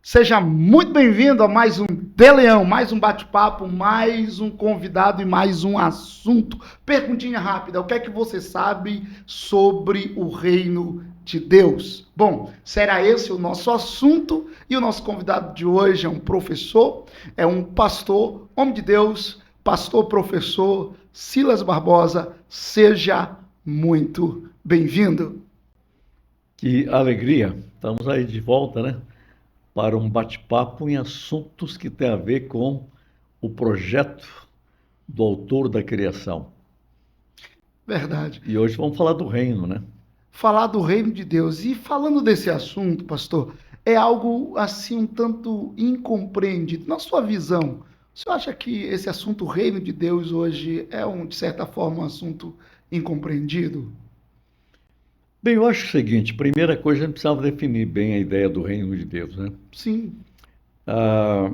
Seja muito bem-vindo a mais um De Leão, mais um bate-papo, mais um convidado e mais um assunto. Perguntinha rápida, o que é que você sabe sobre o reino de Deus? Bom, será esse o nosso assunto e o nosso convidado de hoje é um professor, é um pastor, homem de Deus, pastor professor Silas Barbosa. Seja muito bem-vindo. Que alegria, estamos aí de volta, né? Para um bate-papo em assuntos que têm a ver com o projeto do autor da criação. Verdade. E hoje vamos falar do reino, né? Falar do reino de Deus. E falando desse assunto, pastor, é algo assim um tanto incompreendido. Na sua visão, o senhor acha que esse assunto reino de Deus hoje é de certa forma, um assunto incompreendido? Bem, eu acho o seguinte, primeira coisa, a gente precisava definir bem a ideia do reino de Deus, né? Sim. Ah,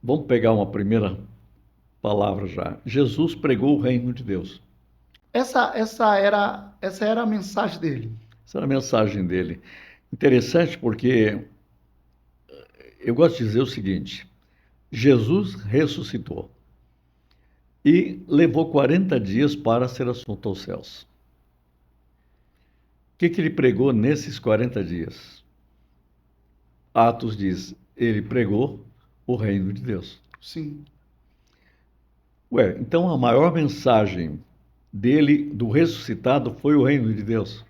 vamos pegar uma primeira palavra já. Jesus pregou o reino de Deus. Essa era a mensagem dele. Essa era a mensagem dele. Interessante porque eu gosto de dizer o seguinte, Jesus ressuscitou e levou 40 dias para ser assunto aos céus. O que ele pregou nesses 40 dias? Atos diz, ele pregou o reino de Deus. Sim. Ué, então a maior mensagem dele, do ressuscitado, foi o reino de Deus.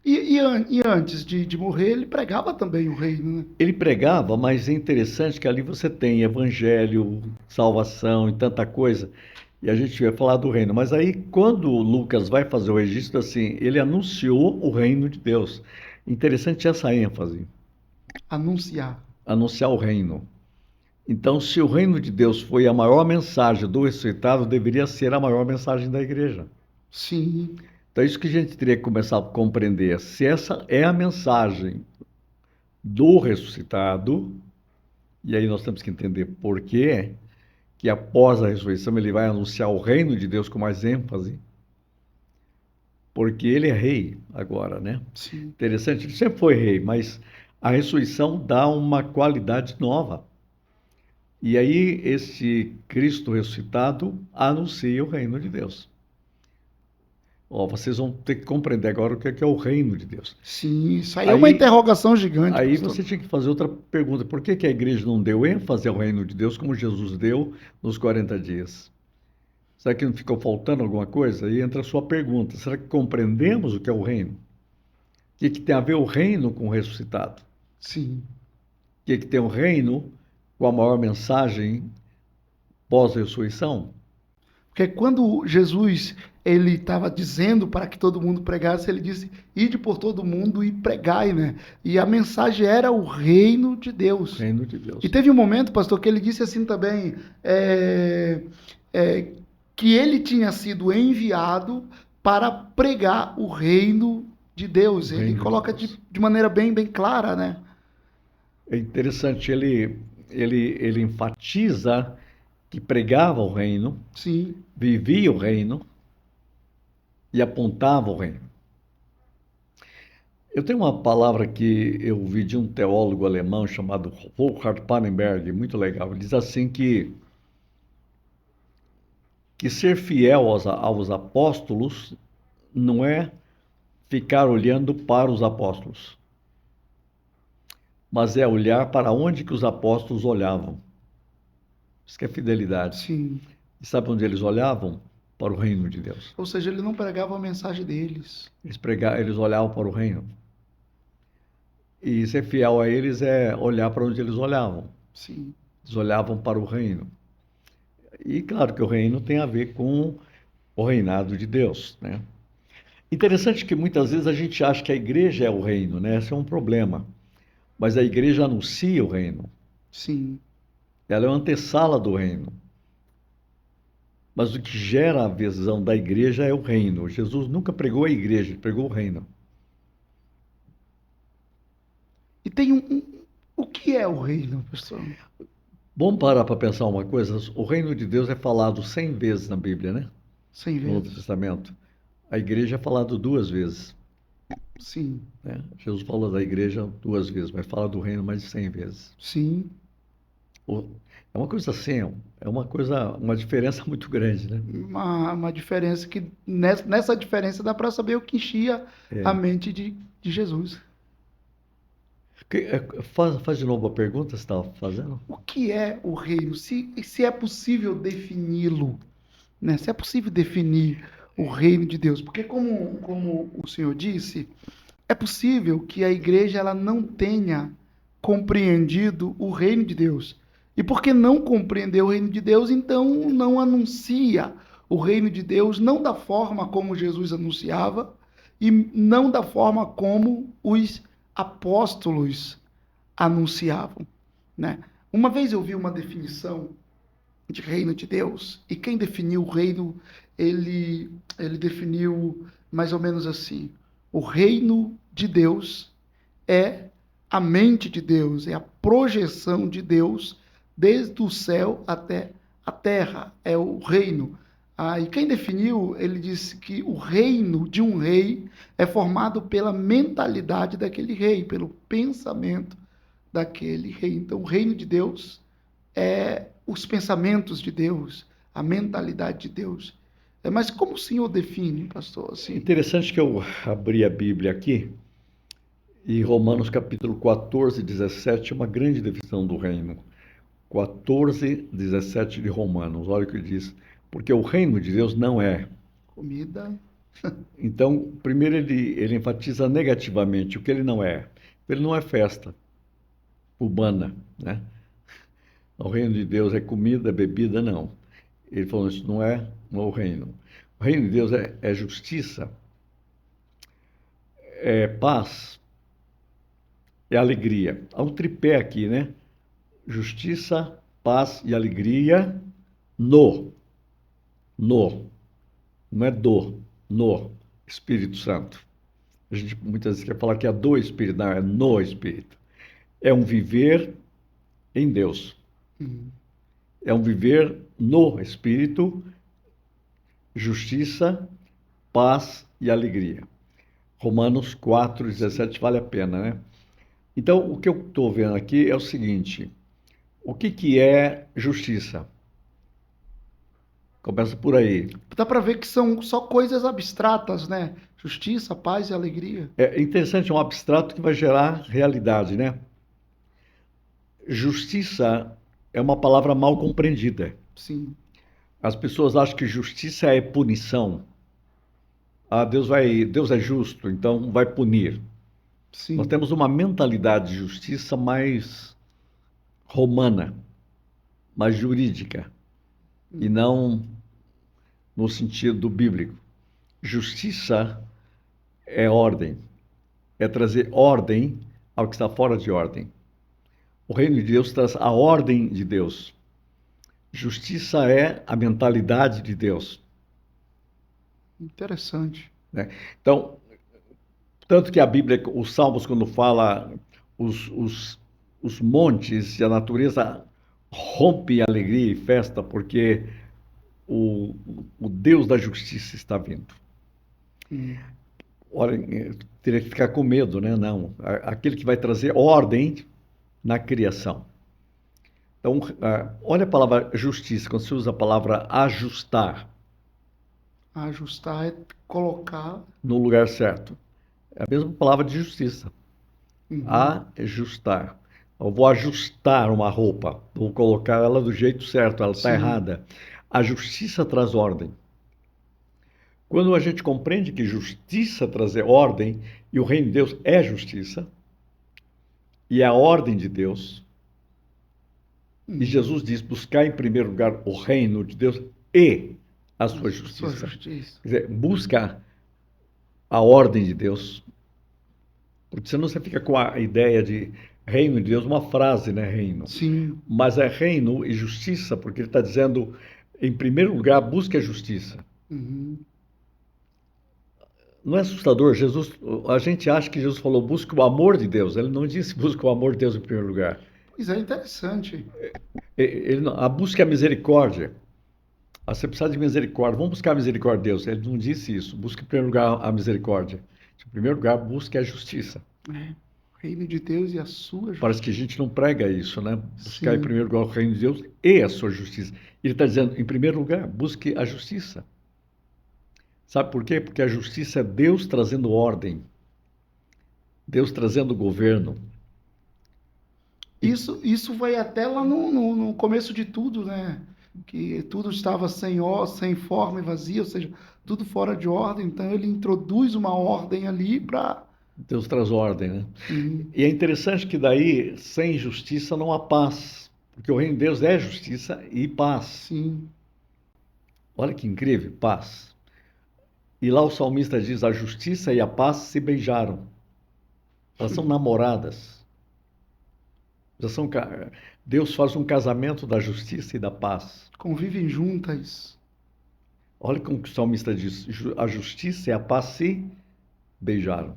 E antes de morrer, ele pregava também o reino, né? Ele pregava, mas é interessante que ali você tem evangelho, salvação e tanta coisa. E a gente vai falar do reino. Mas aí, quando Lucas vai fazer o registro, assim, ele anunciou o reino de Deus. Interessante essa ênfase. Anunciar. Anunciar o reino. Então, se o reino de Deus foi a maior mensagem do ressuscitado, deveria ser a maior mensagem da igreja. Sim. Então, é isso que a gente teria que começar a compreender. Se essa é a mensagem do ressuscitado, e aí nós temos que entender por quê, que após a ressurreição ele vai anunciar o reino de Deus com mais ênfase, porque ele é rei agora, né? Sim. Interessante, ele sempre foi rei, mas a ressurreição dá uma qualidade nova. E aí esse Cristo ressuscitado anuncia o reino de Deus. Ó, vocês vão ter que compreender agora o que é o reino de Deus. Sim, isso aí é uma interrogação gigante, Aí pastor. você tinha que fazer outra pergunta. Por que a igreja não deu ênfase ao reino de Deus como Jesus deu nos 40 dias? Será que não ficou faltando alguma coisa? Aí entra a sua pergunta. Será que compreendemos o que é o reino? O que tem a ver o reino com o ressuscitado? Sim. O que tem o reino com a maior mensagem pós-ressurreição? Porque quando Jesus ele estava dizendo para que todo mundo pregasse, ele disse: ide por todo mundo e pregai, né? E a mensagem era o reino de Deus. O reino de Deus. E teve um momento, pastor, que ele disse assim também, que ele tinha sido enviado para pregar o reino de Deus. Ele coloca de maneira bem clara, né? É interessante, ele enfatiza que pregava o reino, Sim. vivia o reino e apontava o reino. Eu tenho uma palavra que eu vi de um teólogo alemão chamado Wolfhard Pannenberg, muito legal. Ele diz assim que ser fiel aos apóstolos não é ficar olhando para os apóstolos, mas é olhar para onde que os apóstolos olhavam. Isso que é fidelidade. Sim. E sabe onde eles olhavam? Para o reino de Deus. Ou seja, ele não pregava a mensagem deles. Eles olhavam para o reino. E ser fiel a eles é olhar para onde eles olhavam. Sim. Eles olhavam para o reino. E claro que o reino tem a ver com o reinado de Deus, né? Interessante que muitas vezes a gente acha que a igreja é o reino, né? Esse é um problema. Mas a igreja anuncia o reino. Sim. Ela é uma antessala do reino. Mas o que gera a visão da igreja é o reino. Jesus nunca pregou a igreja, ele pregou o reino. E tem o que é o reino, pastor? Vamos parar para pensar uma coisa. O reino de Deus é falado 100 vezes na Bíblia, né? 100 No Novo vezes. Testamento. A igreja é falado 2 vezes. Sim, né? Jesus fala da igreja 2 vezes, mas fala do reino mais de 100 vezes. sim. O- É uma coisa assim, uma diferença muito grande, né? Uma diferença que nessa diferença dá para saber o que enchia a É. mente de Jesus. Faz de novo a pergunta que você estava fazendo? O que é o reino? Se é possível defini-lo, né? Se é possível definir o reino de Deus, porque como o senhor disse, é possível que a igreja ela não tenha compreendido o reino de Deus. E porque não compreendeu o reino de Deus, então não anuncia o reino de Deus, não da forma como Jesus anunciava e não da forma como os apóstolos anunciavam, né? Uma vez eu vi uma definição de reino de Deus, e quem definiu o reino, ele definiu mais ou menos assim: o reino de Deus é a mente de Deus, é a projeção de Deus desde o céu até a terra, é o reino. E quem definiu, ele disse que o reino de um rei é formado pela mentalidade daquele rei, pelo pensamento daquele rei. Então, o reino de Deus é os pensamentos de Deus, a mentalidade de Deus. Mas como o senhor define, pastor? Assim, Interessante que eu abri a Bíblia aqui e Romanos capítulo 14, 17 é uma grande definição do reino. 14, 17 de Romanos, olha o que diz. Porque o reino de Deus não é. comida. Então, primeiro ele enfatiza negativamente o que ele não é. Ele não é festa urbana, né? O reino de Deus é comida, bebida, não. Ele falou isso não é o reino. O reino de Deus é justiça, é paz, é alegria. Há um tripé aqui, né? Justiça, paz e alegria no, no, não é no Espírito Santo. A gente muitas vezes quer falar que é do Espírito, não, é no Espírito. É um viver em Deus. É um viver no Espírito, justiça, paz e alegria. Romanos 4, 17 vale a pena, né? Então, o que eu estou vendo aqui é o seguinte: o que é justiça? Começa por aí. Dá para ver que são só coisas abstratas, né? Justiça, paz e alegria. É interessante, é um abstrato que vai gerar realidade, né? Justiça é uma palavra mal compreendida. Sim, As pessoas acham que justiça é punição. Deus é justo, então vai punir. Nós sim. temos uma mentalidade de justiça mais romana, mais jurídica, e não no sentido bíblico. Justiça é ordem, é trazer ordem ao que está fora de ordem. O reino de Deus traz a ordem de Deus. Justiça é a mentalidade de Deus, Interessante. né? Então, tanto que a Bíblia, os Salmos, quando fala os montes e a natureza rompe em alegria e festa, porque o, o Deus da justiça está vindo. Hum. Olha, teria que ficar com medo, né? Não. Aquele que vai trazer ordem na criação. Então, olha a palavra justiça, quando se usa a palavra ajustar Ajustar é colocar. no lugar certo. É a mesma palavra de justiça. Uhum. Ajustar. Eu vou ajustar uma roupa, vou colocar ela do jeito certo, ela está Sim. errada. A justiça traz ordem. Quando a gente compreende que justiça traz ordem, e o reino de Deus é justiça, e é a ordem de Deus, e Jesus diz: buscar em primeiro lugar o reino de Deus e a sua Sua justiça. justiça. Quer dizer, busca a ordem de Deus, porque senão você fica com a ideia de reino de Deus, uma frase, né? Reino. Sim. Mas é reino e justiça, porque ele está dizendo, em primeiro lugar, busque a justiça. Uhum. Não é assustador? A gente acha que Jesus falou, busque o amor de Deus. Ele não disse busque o amor de Deus em primeiro lugar. Pois é, interessante. A busca é a misericórdia. Você precisa de misericórdia. Vamos buscar a misericórdia de Deus. Ele não disse isso. Busque em primeiro lugar a misericórdia. Em primeiro lugar, busque a justiça. É. O reino de Deus e a sua justiça. Parece que a gente não prega isso, né? Buscar em Sim. primeiro lugar o reino de Deus e a sua justiça. Ele está dizendo, em primeiro lugar, busque a justiça. Sabe por quê? Porque a justiça é Deus trazendo ordem, Deus trazendo governo. Isso vai até lá no começo de tudo, né? Que tudo estava sem forma e vazio, ou seja, tudo fora de ordem. Então ele introduz uma ordem ali para. Deus traz ordem, né? Sim, E é interessante que daí, sem justiça, não há paz. Porque o reino de Deus é justiça e paz. sim. Olha que incrível, paz. E lá o salmista diz, a justiça e a paz se beijaram. Elas são namoradas. Já são, Deus faz um casamento da justiça e da paz. Convivem juntas. Olha como que o salmista diz, a justiça e a paz se beijaram.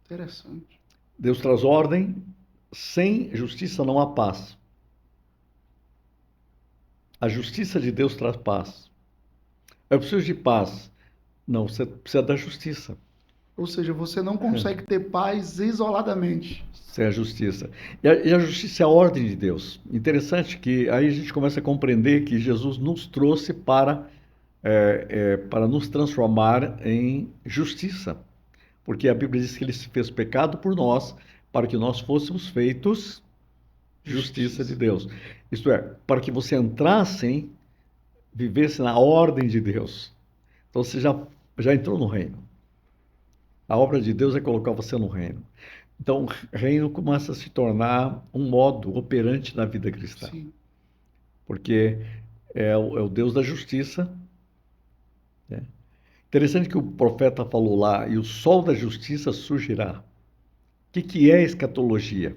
Interessante. Deus traz ordem, sem justiça não há paz. A justiça de Deus traz paz. Eu preciso de paz. Não, você precisa da justiça. Ou seja, você não consegue ter paz isoladamente. Sem a justiça. E a justiça é a ordem de Deus. Interessante que aí a gente começa a compreender que Jesus nos trouxe para nos transformar em justiça. Porque a Bíblia diz que ele se fez pecado por nós, para que nós fôssemos feitos justiça de Deus. Isto é, para que você entrasse, vivesse na ordem de Deus. Então você já entrou no reino. A obra de Deus é colocar você no reino. Então, o reino começa a se tornar um modo operante na vida cristã. Sim. Porque é o Deus da justiça. Né? Interessante que o profeta falou lá, e o sol da justiça surgirá. O que é escatologia?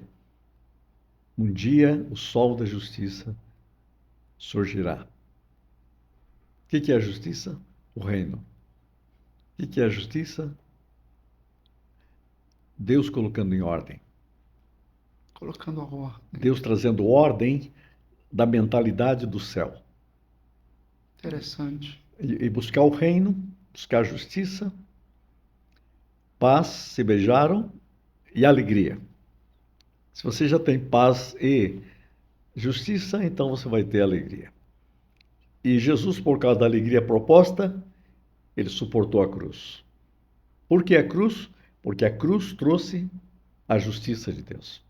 Um dia o sol da justiça surgirá. O que é a justiça? O reino. O que é a justiça? Deus colocando em ordem. Colocando a ordem. Deus trazendo ordem da mentalidade do céu. Interessante. E buscar o reino, buscar a justiça, paz, se beijaram, e alegria. Se você já tem paz e justiça, então você vai ter alegria. E Jesus, por causa da alegria proposta, ele suportou a cruz. Por que a cruz? Porque a cruz trouxe a justiça de Deus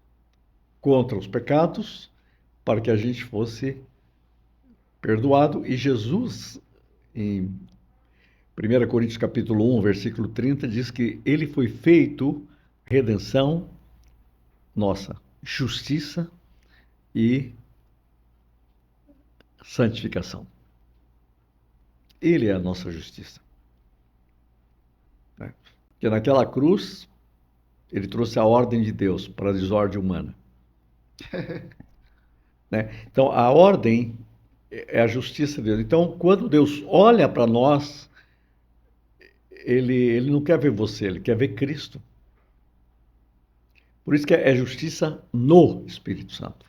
contra os pecados, para que a gente fosse perdoado. E Jesus, em 1 Coríntios capítulo 1, versículo 30, diz que ele foi feito redenção nossa, justiça e santificação. Ele é a nossa justiça. Porque naquela cruz, ele trouxe a ordem de Deus para a desordem humana. Né? Então, a ordem é a justiça de Deus. Então, quando Deus olha para nós, ele não quer ver você, ele quer ver Cristo. Por isso que é justiça no Espírito Santo.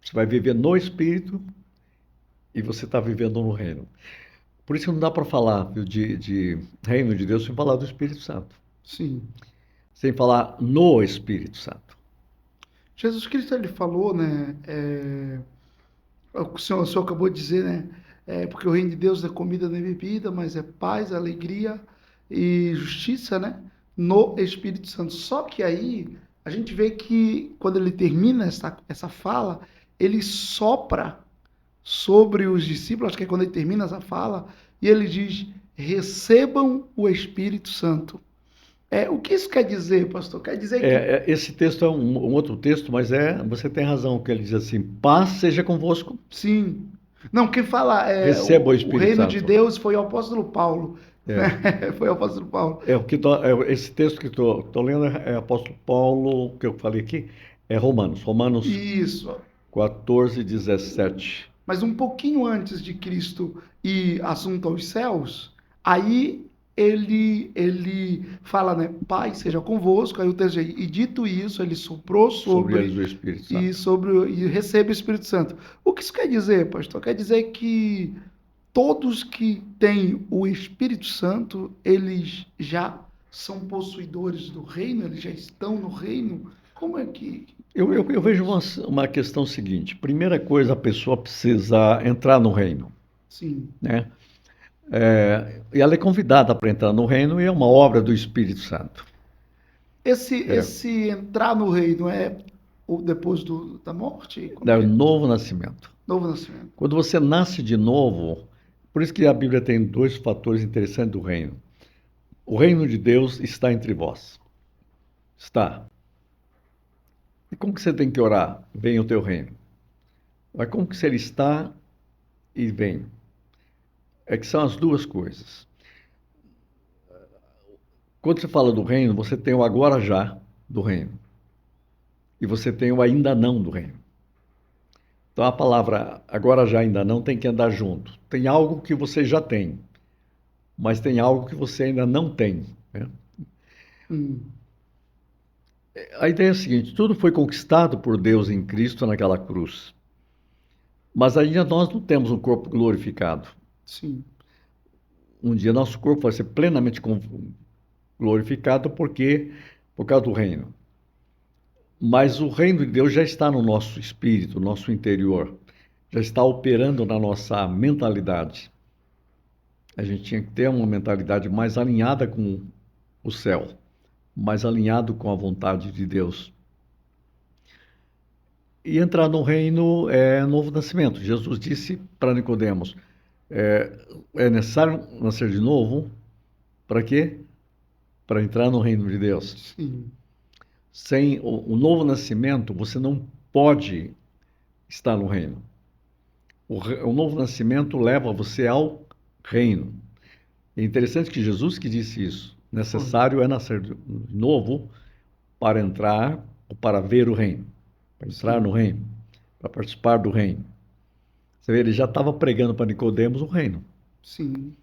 Você vai viver no Espírito e você está vivendo no reino. Por isso que não dá para falar de reino de Deus sem falar do Espírito Santo. Sim. Sem falar no Espírito Santo. Jesus Cristo, ele falou, né? O senhor acabou de dizer, né? Porque o reino de Deus é comida nem bebida, mas é paz, alegria e justiça, né? No Espírito Santo. Só que aí a gente vê que quando ele termina essa fala, ele sopra sobre os discípulos, acho que é quando ele termina essa fala, e ele diz: recebam o Espírito Santo. O que isso quer dizer, pastor? Quer dizer que... Esse texto é um outro texto, mas você tem razão, que ele diz assim, paz seja convosco. Sim. Não, quem fala Receba o Espírito o reino Santo. de Deus foi o apóstolo Paulo. Né? Foi o apóstolo Paulo. Esse texto que estou lendo é apóstolo Paulo, que eu falei aqui, é Romanos. Romanos Isso. 14, 17. Mas um pouquinho antes de Cristo ir assunto aos céus, aí ele fala, né? Pai, seja convosco. Aí o texto diz, e dito isso, ele soprou sobre eles o Espírito Santo. E recebe o Espírito Santo. O que isso quer dizer, pastor? Quer dizer que todos que têm o Espírito Santo, eles já são possuidores do reino? Eles já estão no reino? Como é que... Eu vejo uma questão seguinte. Primeira coisa, a pessoa precisa entrar no reino, Sim. né? E ela é convidada para entrar no reino e é uma obra do Espírito Santo. Esse entrar no reino é depois da morte? Como É o que é? novo nascimento. Novo nascimento. Quando você nasce de novo, por isso que a Bíblia tem dois fatores interessantes do reino. O reino de Deus está entre vós. Está. E como que você tem que orar? Venha o teu reino. Mas como que ele está e vem? É que são as duas coisas. Quando você fala do reino, você tem o agora já do reino. E você tem o ainda não do reino. Então a palavra agora já ainda não tem que andar junto. Tem algo que você já tem, mas tem algo que você ainda não tem, né? A ideia é a seguinte: tudo foi conquistado por Deus em Cristo naquela cruz. Mas ainda nós não temos um corpo glorificado. Sim. Um dia nosso corpo vai ser plenamente glorificado por causa do reino. Mas o reino de Deus já está no nosso espírito, no nosso interior. Já está operando na nossa mentalidade. A gente tinha que ter uma mentalidade mais alinhada com o céu, mais alinhado com a vontade de Deus. E entrar no reino é novo nascimento. Jesus disse para Nicodemos, é necessário nascer de novo, para quê? Para entrar no reino de Deus. Sim. Sem o novo nascimento, você não pode estar no reino. O novo nascimento leva você ao reino. É interessante que Jesus que disse isso. Necessário é nascer de novo para entrar ou para ver o reino. Para entrar no reino, para participar do reino. Você vê, ele já estava pregando para Nicodemos o reino. Sim.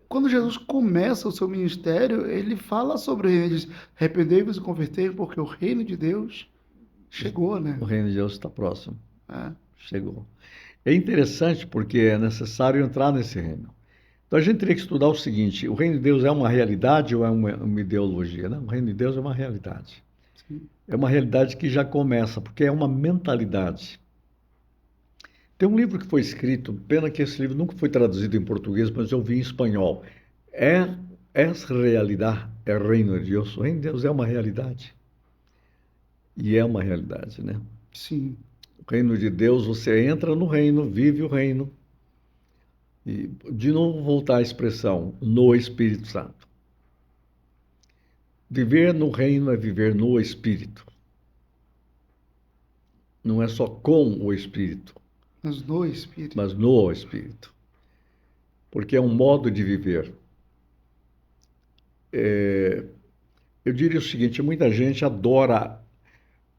Quando Jesus começa o seu ministério, ele fala sobre o reino. Ele diz, arrependei-vos e convertei, porque o reino de Deus chegou, né? O reino de Deus está próximo. É. Chegou. É interessante porque é necessário entrar nesse reino. Então a gente teria que estudar o seguinte: o reino de Deus é uma realidade ou é uma ideologia? Não, o reino de Deus é uma realidade. Sim. É uma realidade que já começa, porque é uma mentalidade. Tem um livro que foi escrito, pena que esse livro nunca foi traduzido em português, mas eu vi em espanhol. Essa realidade é o reino de Deus. O reino de Deus é uma realidade. E é uma realidade, né? Sim. O reino de Deus, você entra no reino, vive o reino. E, de novo, voltar à expressão, no Espírito Santo. Viver no reino é viver no Espírito. Não é só com o Espírito, Mas no Espírito. mas no Espírito. Porque é um modo de viver. Eu diria o seguinte: muita gente adora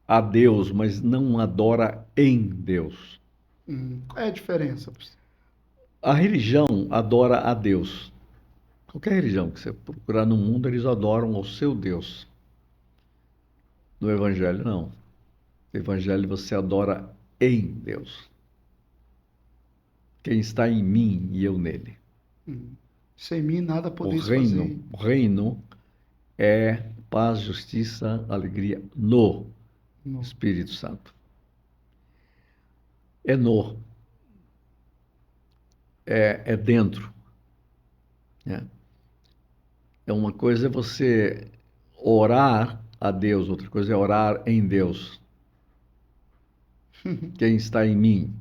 a Deus, mas não adora em Deus. Qual é a diferença? A religião adora a Deus. Qualquer religião que você procurar no mundo, eles adoram ao seu Deus. No Evangelho, não. No Evangelho você adora em Deus. Quem está em mim e eu nele. Sem mim nada podeis fazer. O reino é paz, justiça, alegria no Espírito Santo. É no. É dentro. É uma coisa é você orar a Deus, outra coisa é orar em Deus. Quem está em mim.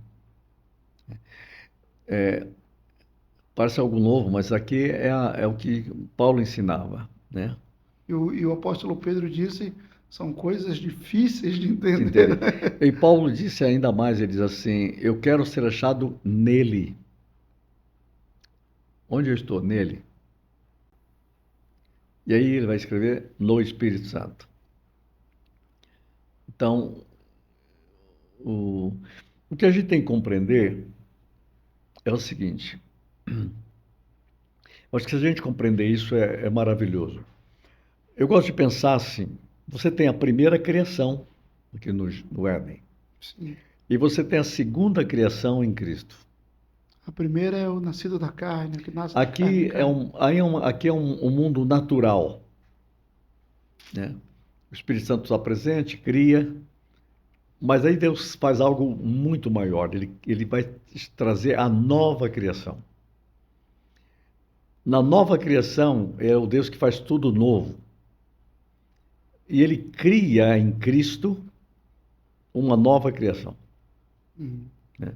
Parece algo novo, mas aqui é o que Paulo ensinava, né? E o apóstolo Pedro disse, são coisas difíceis de entender. E Paulo disse ainda mais, ele diz assim, eu quero ser achado nele. Onde eu estou? Nele. E aí ele vai escrever no Espírito Santo. Então, o que a gente tem que compreender é o seguinte. Acho que se a gente compreender isso é maravilhoso. Eu gosto de pensar assim, você tem a primeira criação aqui no Éden. Sim. E você tem a segunda criação em Cristo. A primeira é o nascido da carne, que nasce Aqui da carne. aqui é um mundo natural. né? O Espírito Santo está presente, cria, mas aí Deus faz algo muito maior. Ele vai trazer a nova criação. Na nova criação é o Deus que faz tudo novo. E ele cria em Cristo uma nova criação. Né?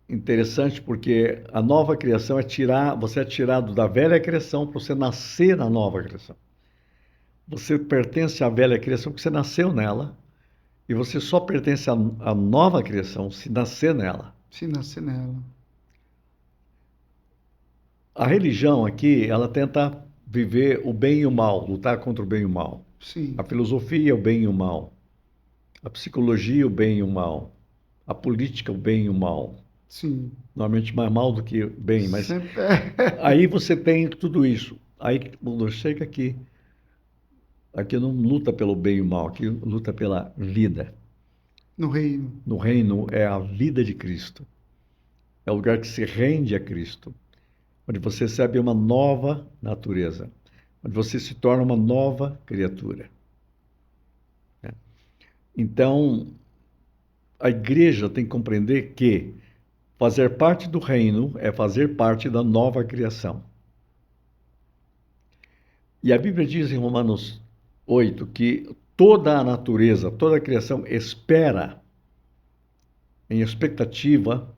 Interessante porque a nova criação você é tirado da velha criação para você nascer na nova criação. Você pertence à velha criação porque você nasceu nela, e você só pertence à nova criação se nascer nela. Se nascer nela. A religião aqui, ela tenta viver o bem e o mal, lutar contra o bem e o mal. Sim. A filosofia, o bem e o mal. A psicologia, o bem e o mal. A política, o bem e o mal. Sim. Normalmente mais mal do que bem, mas Sempre... aí você tem tudo isso. Aí quando chega aqui não luta pelo bem e o mal, aqui luta pela vida. No reino. No reino é a vida de Cristo. É o lugar que se rende a Cristo, onde você recebe uma nova natureza, onde você se torna uma nova criatura. Então, a igreja tem que compreender que fazer parte do reino é fazer parte da nova criação. E a Bíblia diz em Romanos 8 que toda a natureza, toda a criação espera, em expectativa,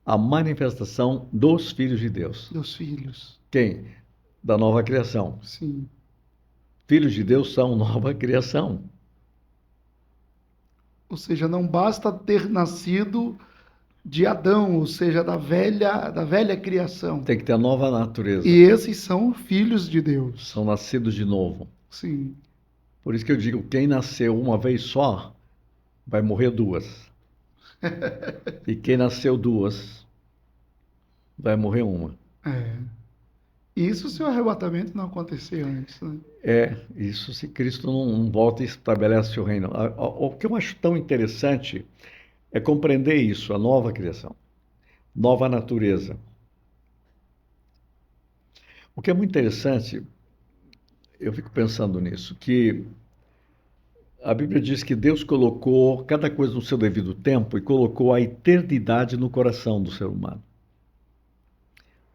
a manifestação dos filhos de Deus. Dos filhos. Quem? Da nova criação. Sim. Filhos de Deus são nova criação. Ou seja, não basta ter nascido de Adão, ou seja, da velha criação. Tem que ter a nova natureza. E esses são filhos de Deus. São nascidos de novo. Sim. Por isso que eu digo, quem nasceu uma vez só, vai morrer duas. E quem nasceu duas, vai morrer uma. É. Isso se o arrebatamento não acontecer antes, né? Isso se Cristo não volta e estabelece o reino. O que eu acho tão interessante é compreender isso, a nova criação, nova natureza. O que é muito interessante, eu fico pensando nisso, que a Bíblia diz que Deus colocou cada coisa no seu devido tempo e colocou a eternidade no coração do ser humano.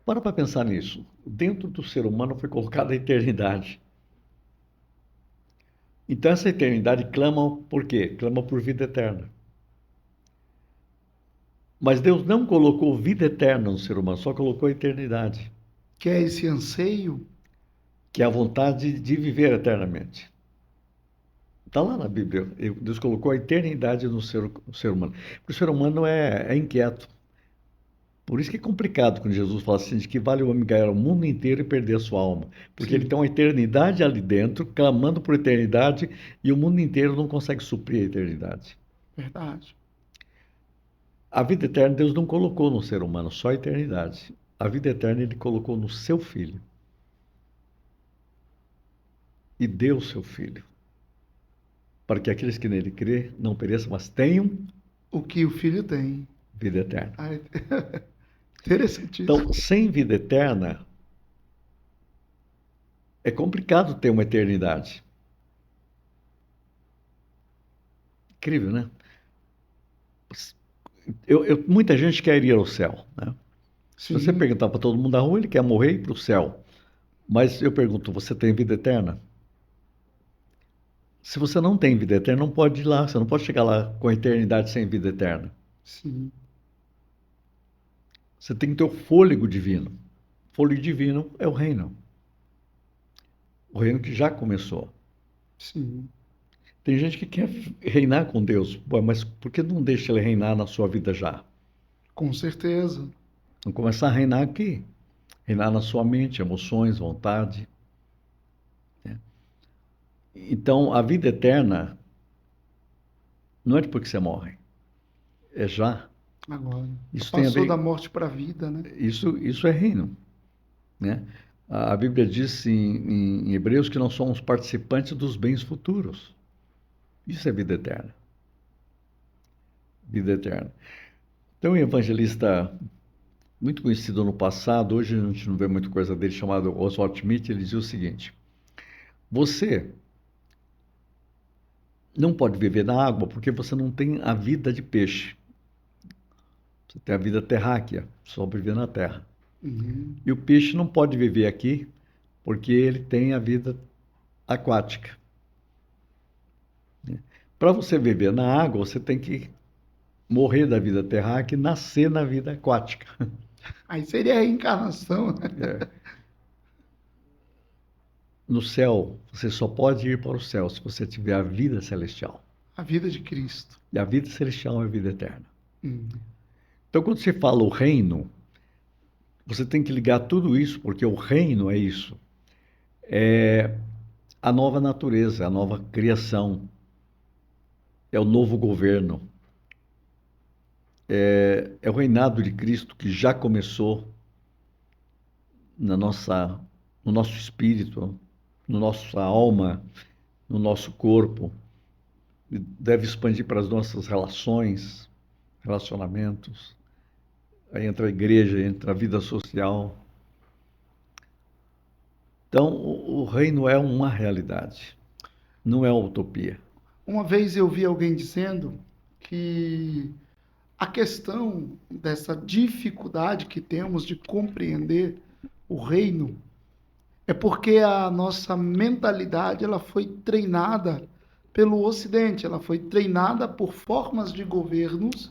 Para pensar nisso. Dentro do ser humano foi colocada a eternidade. Então essa eternidade clama por quê? Clama por vida eterna. Mas Deus não colocou vida eterna no ser humano, só colocou a eternidade. Que é esse anseio? Que é a vontade de viver eternamente. Está lá na Bíblia. Deus colocou a eternidade no ser humano. Porque o ser humano é inquieto. Por isso que é complicado quando Jesus fala assim, de que vale o homem ganhar o mundo inteiro e perder a sua alma. Porque ele tem uma eternidade ali dentro, clamando por eternidade, e o mundo inteiro não consegue suprir a eternidade. Verdade. A vida eterna Deus não colocou no ser humano, só a eternidade. A vida eterna Ele colocou no seu Filho. E deu o seu Filho. Para que aqueles que nele crê não pereçam, mas tenham o que o Filho tem. Vida eterna. Interessantíssimo. Então, sem vida eterna, é complicado ter uma eternidade. Incrível, né? Muita gente quer ir ao céu, né? Se você perguntar para todo mundo na rua, ele quer morrer e ir para o céu. Mas eu pergunto, você tem vida eterna? Se você não tem vida eterna, não pode ir lá. Você não pode chegar lá com a eternidade sem vida eterna. Sim. Você tem que ter o fôlego divino. O fôlego divino é o reino. O reino que já começou. Sim. Tem gente que quer reinar com Deus, mas por que não deixa ele reinar na sua vida já? Com certeza. Vamos começar a reinar aqui. Reinar na sua mente, emoções, vontade. Então, a vida eterna não é depois que você morre. É já. Agora. Isso Passou tem a ver... da morte para a vida, né? Isso é reino. Né? A Bíblia diz em Hebreus que nós somos participantes dos bens futuros. Isso é vida eterna. Vida eterna. Tem um evangelista muito conhecido no passado, hoje a gente não vê muita coisa dele, chamado Oswald Smith, ele dizia o seguinte: você não pode viver na água porque você não tem a vida de peixe. Você tem a vida terráquea, sobreviver na terra. Uhum. E o peixe não pode viver aqui porque ele tem a vida aquática. Para você viver na água, você tem que morrer da vida terráquea e nascer na vida aquática. Aí seria a reencarnação, né? É. No céu, você só pode ir para o céu se você tiver a vida celestial. A vida de Cristo. E a vida celestial é a vida eterna. Uhum. Então, quando você fala o reino, você tem que ligar tudo isso, porque o reino é isso. É a nova natureza, a nova criação. É o novo governo. É o reinado de Cristo que já começou no nosso espírito, na nossa alma, no nosso corpo. Deve expandir para as nossas relacionamentos, aí entra a igreja, entra a vida social. Então, o reino é uma realidade, não é uma utopia. Uma vez eu vi alguém dizendo que a questão dessa dificuldade que temos de compreender o reino é porque a nossa mentalidade ela foi treinada pelo Ocidente, ela foi treinada por formas de governos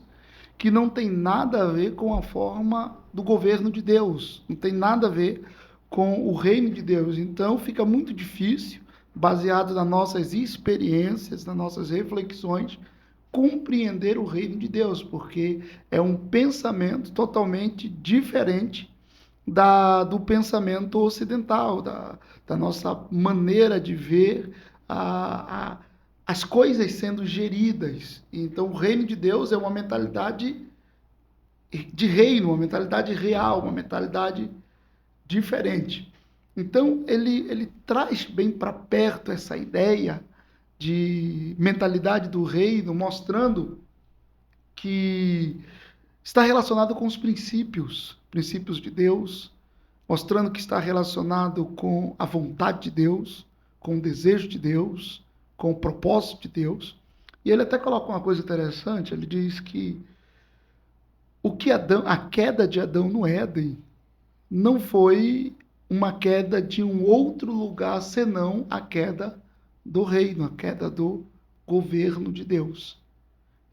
que não tem nada a ver com a forma do governo de Deus, não tem nada a ver com o reino de Deus. Então fica muito difícil, baseado nas nossas experiências, nas nossas reflexões, compreender o reino de Deus, porque é um pensamento totalmente diferente do pensamento ocidental, da nossa maneira de ver as coisas sendo geridas. Então, o reino de Deus é uma mentalidade de reino, uma mentalidade real, uma mentalidade diferente. Então, ele traz bem para perto essa ideia de mentalidade do reino, mostrando que está relacionado com os princípios de Deus, mostrando que está relacionado com a vontade de Deus, com o desejo de Deus, com o propósito de Deus. E ele até coloca uma coisa interessante, ele diz que a queda de Adão no Éden não foi uma queda de um outro lugar senão a queda do reino, a queda do governo de Deus.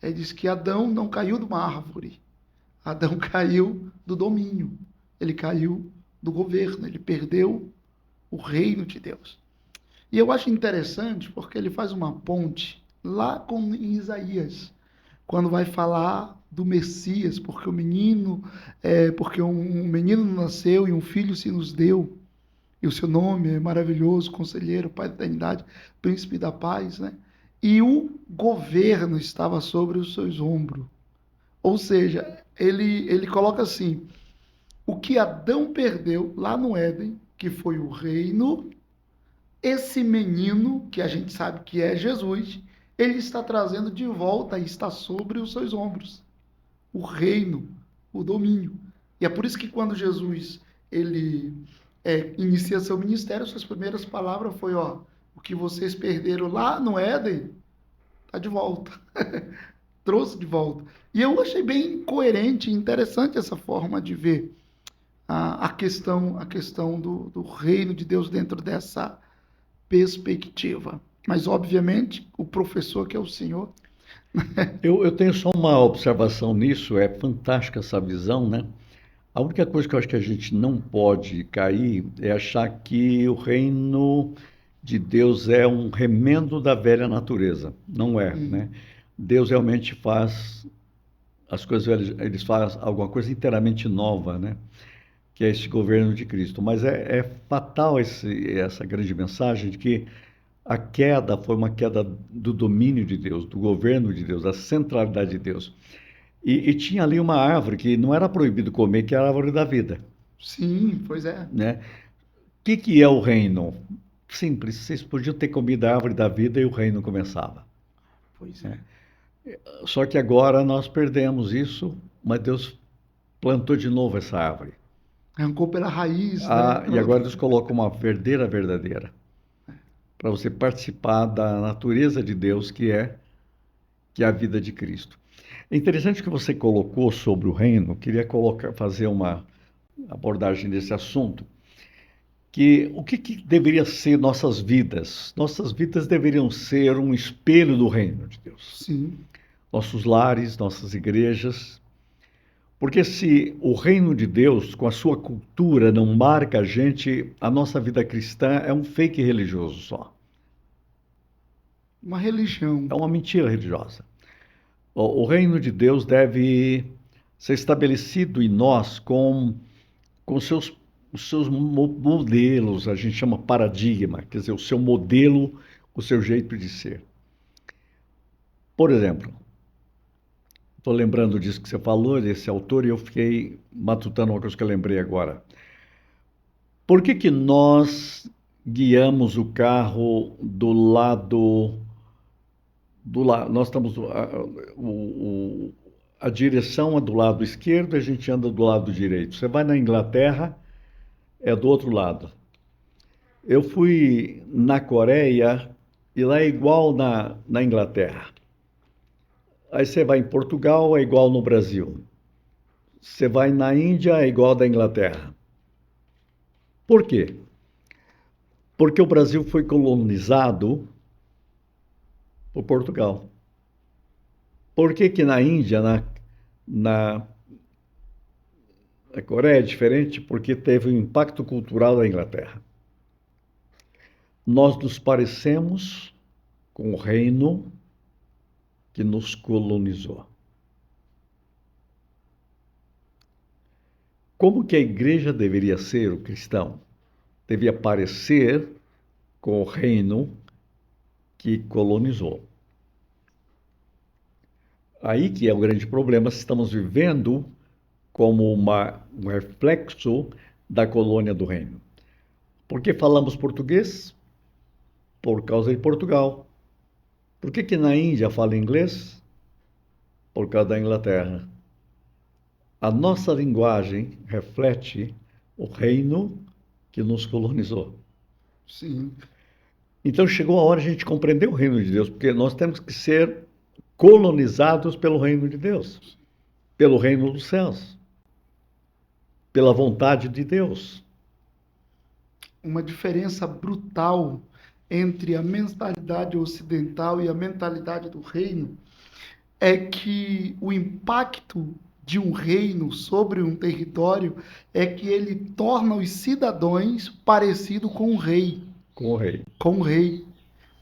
Ele diz que Adão não caiu de uma árvore, Adão caiu do domínio, ele caiu do governo, ele perdeu o reino de Deus. E eu acho interessante porque ele faz uma ponte lá em Isaías, quando vai falar do Messias, porque porque um menino nasceu e um filho se nos deu, e o seu nome é maravilhoso, conselheiro, pai da eternidade, príncipe da paz, né? E o governo estava sobre os seus ombros. Ou seja, ele coloca assim, o que Adão perdeu lá no Éden, que foi o reino, esse menino, que a gente sabe que é Jesus, ele está trazendo de volta e está sobre os seus ombros. O reino, o domínio. E é por isso que quando Jesus ele inicia seu ministério, suas primeiras palavras foi, ó, o que vocês perderam lá no Éden, está de volta. Trouxe de volta. E eu achei bem coerente e interessante essa forma de ver a questão do reino de Deus dentro dessa perspectiva. Mas, obviamente, o professor que é o Senhor. Eu tenho só uma observação nisso, é fantástica essa visão, né? A única coisa que eu acho que a gente não pode cair é achar que o reino de Deus é um remendo da velha natureza. Não é, né? Deus realmente faz as coisas velhas, eles fazem alguma coisa inteiramente nova, né? Que é esse governo de Cristo. Mas é fatal essa grande mensagem de que a queda foi uma queda do domínio de Deus, do governo de Deus, da centralidade de Deus. E tinha ali uma árvore que não era proibido comer, que era a árvore da vida. Sim, pois é. Né? O que é o reino? Simples, vocês podiam ter comido a árvore da vida e o reino começava. Pois é. Só que agora nós perdemos isso, mas Deus plantou de novo essa árvore. Arrancou pela raiz, né? E agora eles colocam uma verdadeira. para você participar da natureza de Deus, que é a vida de Cristo. É interessante que você colocou sobre o reino, queria fazer uma abordagem desse assunto, que o que deveria ser nossas vidas? Nossas vidas deveriam ser um espelho do reino de Deus. Sim. Nossos lares, nossas igrejas. Porque se o reino de Deus, com a sua cultura, não marca a gente, a nossa vida cristã é um fake religioso só. Uma religião. É uma mentira religiosa. O reino de Deus deve ser estabelecido em nós com os seus modelos, a gente chama paradigma, quer dizer, o seu modelo, o seu jeito de ser. Por exemplo, estou lembrando disso que você falou, desse autor, e eu fiquei matutando uma coisa que eu lembrei agora. Por que nós guiamos o carro do lado... nós estamos... A direção é do lado esquerdo e a gente anda do lado direito. Você vai na Inglaterra, é do outro lado. Eu fui na Coreia e lá é igual na Inglaterra. Aí você vai em Portugal, é igual no Brasil. Você vai na Índia, é igual da Inglaterra. Por quê? Porque o Brasil foi colonizado por Portugal. Por que na Índia, na Coreia é diferente? Porque teve o impacto cultural da Inglaterra. Nós nos parecemos com o reino que nos colonizou. Como que a igreja deveria ser, o cristão? Devia parecer com o reino que colonizou. Aí que é o grande problema, se estamos vivendo como um reflexo da colônia do reino. Por que falamos português? Por causa de Portugal. Por que na Índia fala inglês? Por causa da Inglaterra. A nossa linguagem reflete o reino que nos colonizou. Sim. Então chegou a hora de a gente compreender o reino de Deus, porque nós temos que ser colonizados pelo reino de Deus, pelo reino dos céus, pela vontade de Deus. Uma diferença brutal entre a mentalidade ocidental e a mentalidade do reino é que o impacto de um reino sobre um território é que ele torna os cidadãos parecidos com o rei. Com o rei. Com o rei.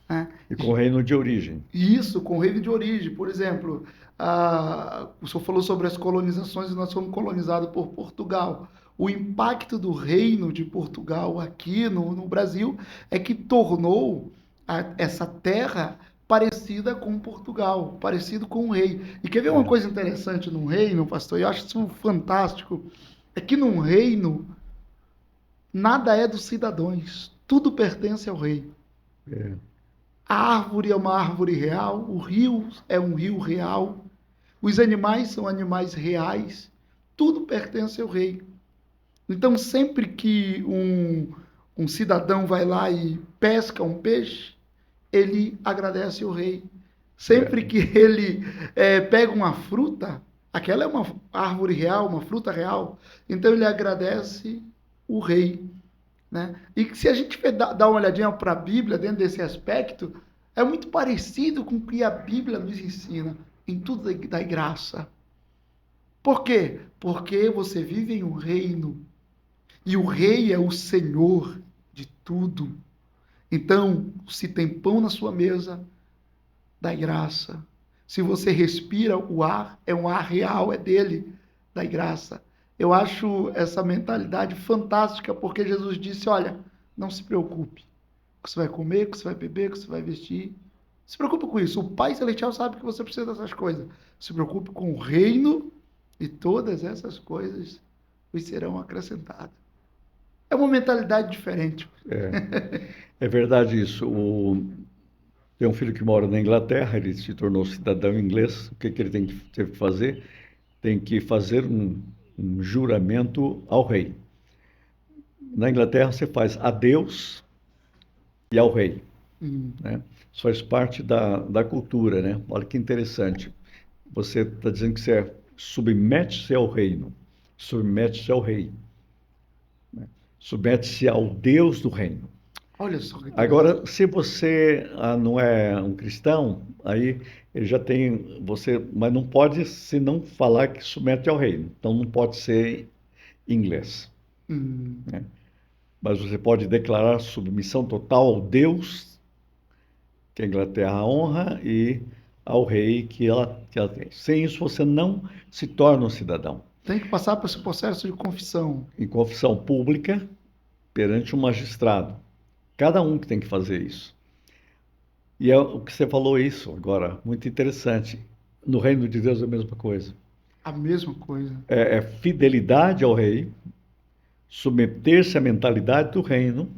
Né? E com o reino de origem. Isso, com o reino de origem. Por exemplo, o senhor falou sobre as colonizações e nós fomos colonizados por Portugal. O impacto do reino de Portugal aqui no Brasil é que tornou essa terra parecida com Portugal, parecido com o rei. E quer ver uma coisa interessante num reino, pastor? Eu acho isso fantástico. É que num reino, nada é dos cidadãos. Tudo pertence ao rei. É. A árvore é uma árvore real, o rio é um rio real, os animais são animais reais, tudo pertence ao rei. Então, sempre que um cidadão vai lá e pesca um peixe, ele agradece o rei. Sempre que ele pega uma fruta, aquela é uma árvore real, uma fruta real, então ele agradece o rei. Né? E se a gente dar uma olhadinha para a Bíblia dentro desse aspecto, é muito parecido com o que a Bíblia nos ensina, em tudo da graça. Por quê? Porque você vive em um reino, e o rei é o Senhor de tudo. Então, se tem pão na sua mesa, dai graça. Se você respira o ar, é um ar real, é dele, dai graça. Eu acho essa mentalidade fantástica, porque Jesus disse, olha, não se preocupe com o que você vai comer, com o que você vai beber, com o que você vai vestir. Se preocupe com isso. O Pai Celestial sabe que você precisa dessas coisas. Se preocupe com o reino e todas essas coisas lhe serão acrescentadas. É uma mentalidade diferente. É verdade isso. Tem um filho que mora na Inglaterra, ele se tornou cidadão inglês. O que ele teve que fazer? Tem que fazer um juramento ao rei. Na Inglaterra você faz a Deus e ao rei. né? Isso faz parte da cultura, né? Olha que interessante. Você está dizendo que você submete-se ao reino, submete-se ao rei, né? Submete-se ao Deus do reino. Olha só que interessante. Agora, se você não é um cristão, aí ele já tem você, mas não pode se não falar que submete ao reino. Então não pode ser inglês, Hum, né? Mas você pode declarar submissão total ao Deus que a Inglaterra honra e ao rei que ela tem. Sem isso, você não se torna um cidadão. tem que passar por esse processo de confissão. Em confissão pública, perante um magistrado. Cada um que tem que fazer isso. E é o que você falou isso agora, muito interessante. No reino de Deus é a mesma coisa. A mesma coisa. É fidelidade ao rei, submeter-se à mentalidade do reino,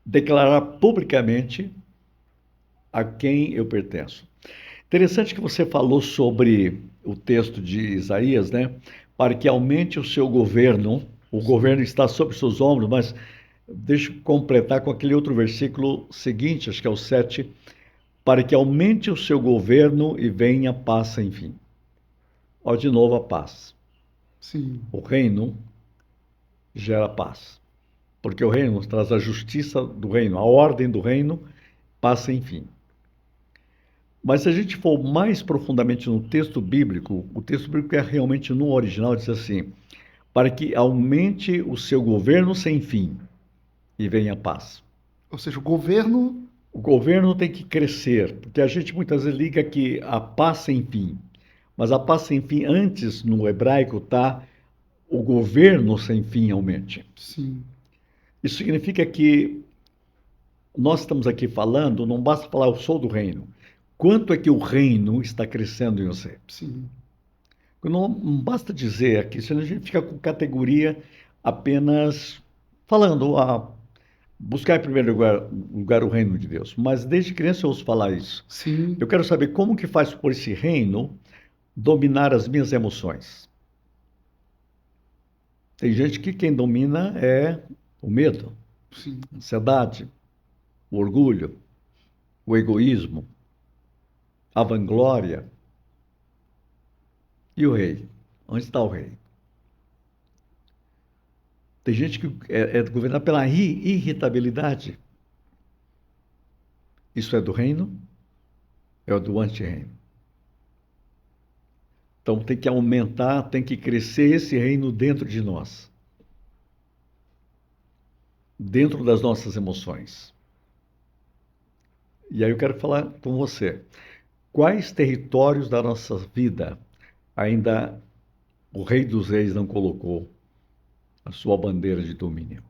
declarar publicamente a quem eu pertenço. Interessante que você falou sobre o texto de Isaías, né? Para que aumente o seu governo, o governo está sobre seus ombros, mas deixa eu completar com aquele outro versículo seguinte, acho que é o 7, para que aumente o seu governo e venha a paz sem fim. Ó, de novo a paz. Sim. O reino gera paz, porque o reino traz a justiça do reino, a ordem do reino, paz sem fim. Mas se a gente for mais profundamente no texto bíblico, o texto bíblico é realmente no original, diz assim, para que aumente o seu governo sem fim e venha a paz. Ou seja, o governo. O governo tem que crescer, porque a gente muitas vezes liga que a paz sem fim, mas a paz sem fim, antes no hebraico está o governo sem fim aumente. Sim. Isso significa que nós estamos aqui falando, não basta falar eu sou do reino. Quanto é que o reino está crescendo em você? Sim. Não basta dizer aqui, senão a gente fica com categoria apenas falando, buscar em primeiro lugar o reino de Deus. Mas desde criança eu ouço falar isso. Sim. Eu quero saber como que faz por esse reino dominar as minhas emoções. Tem gente que quem domina é o medo, Sim. a ansiedade, o orgulho, o egoísmo, a vanglória. E o rei? Onde está o rei? Tem gente que é governada pela irritabilidade. Isso é do reino? É do anti-reino. Então tem que aumentar, tem que crescer esse reino dentro de nós. Dentro das nossas emoções. E aí eu quero falar com você. Quais territórios da nossa vida ainda o Rei dos Reis não colocou a sua bandeira de domínio?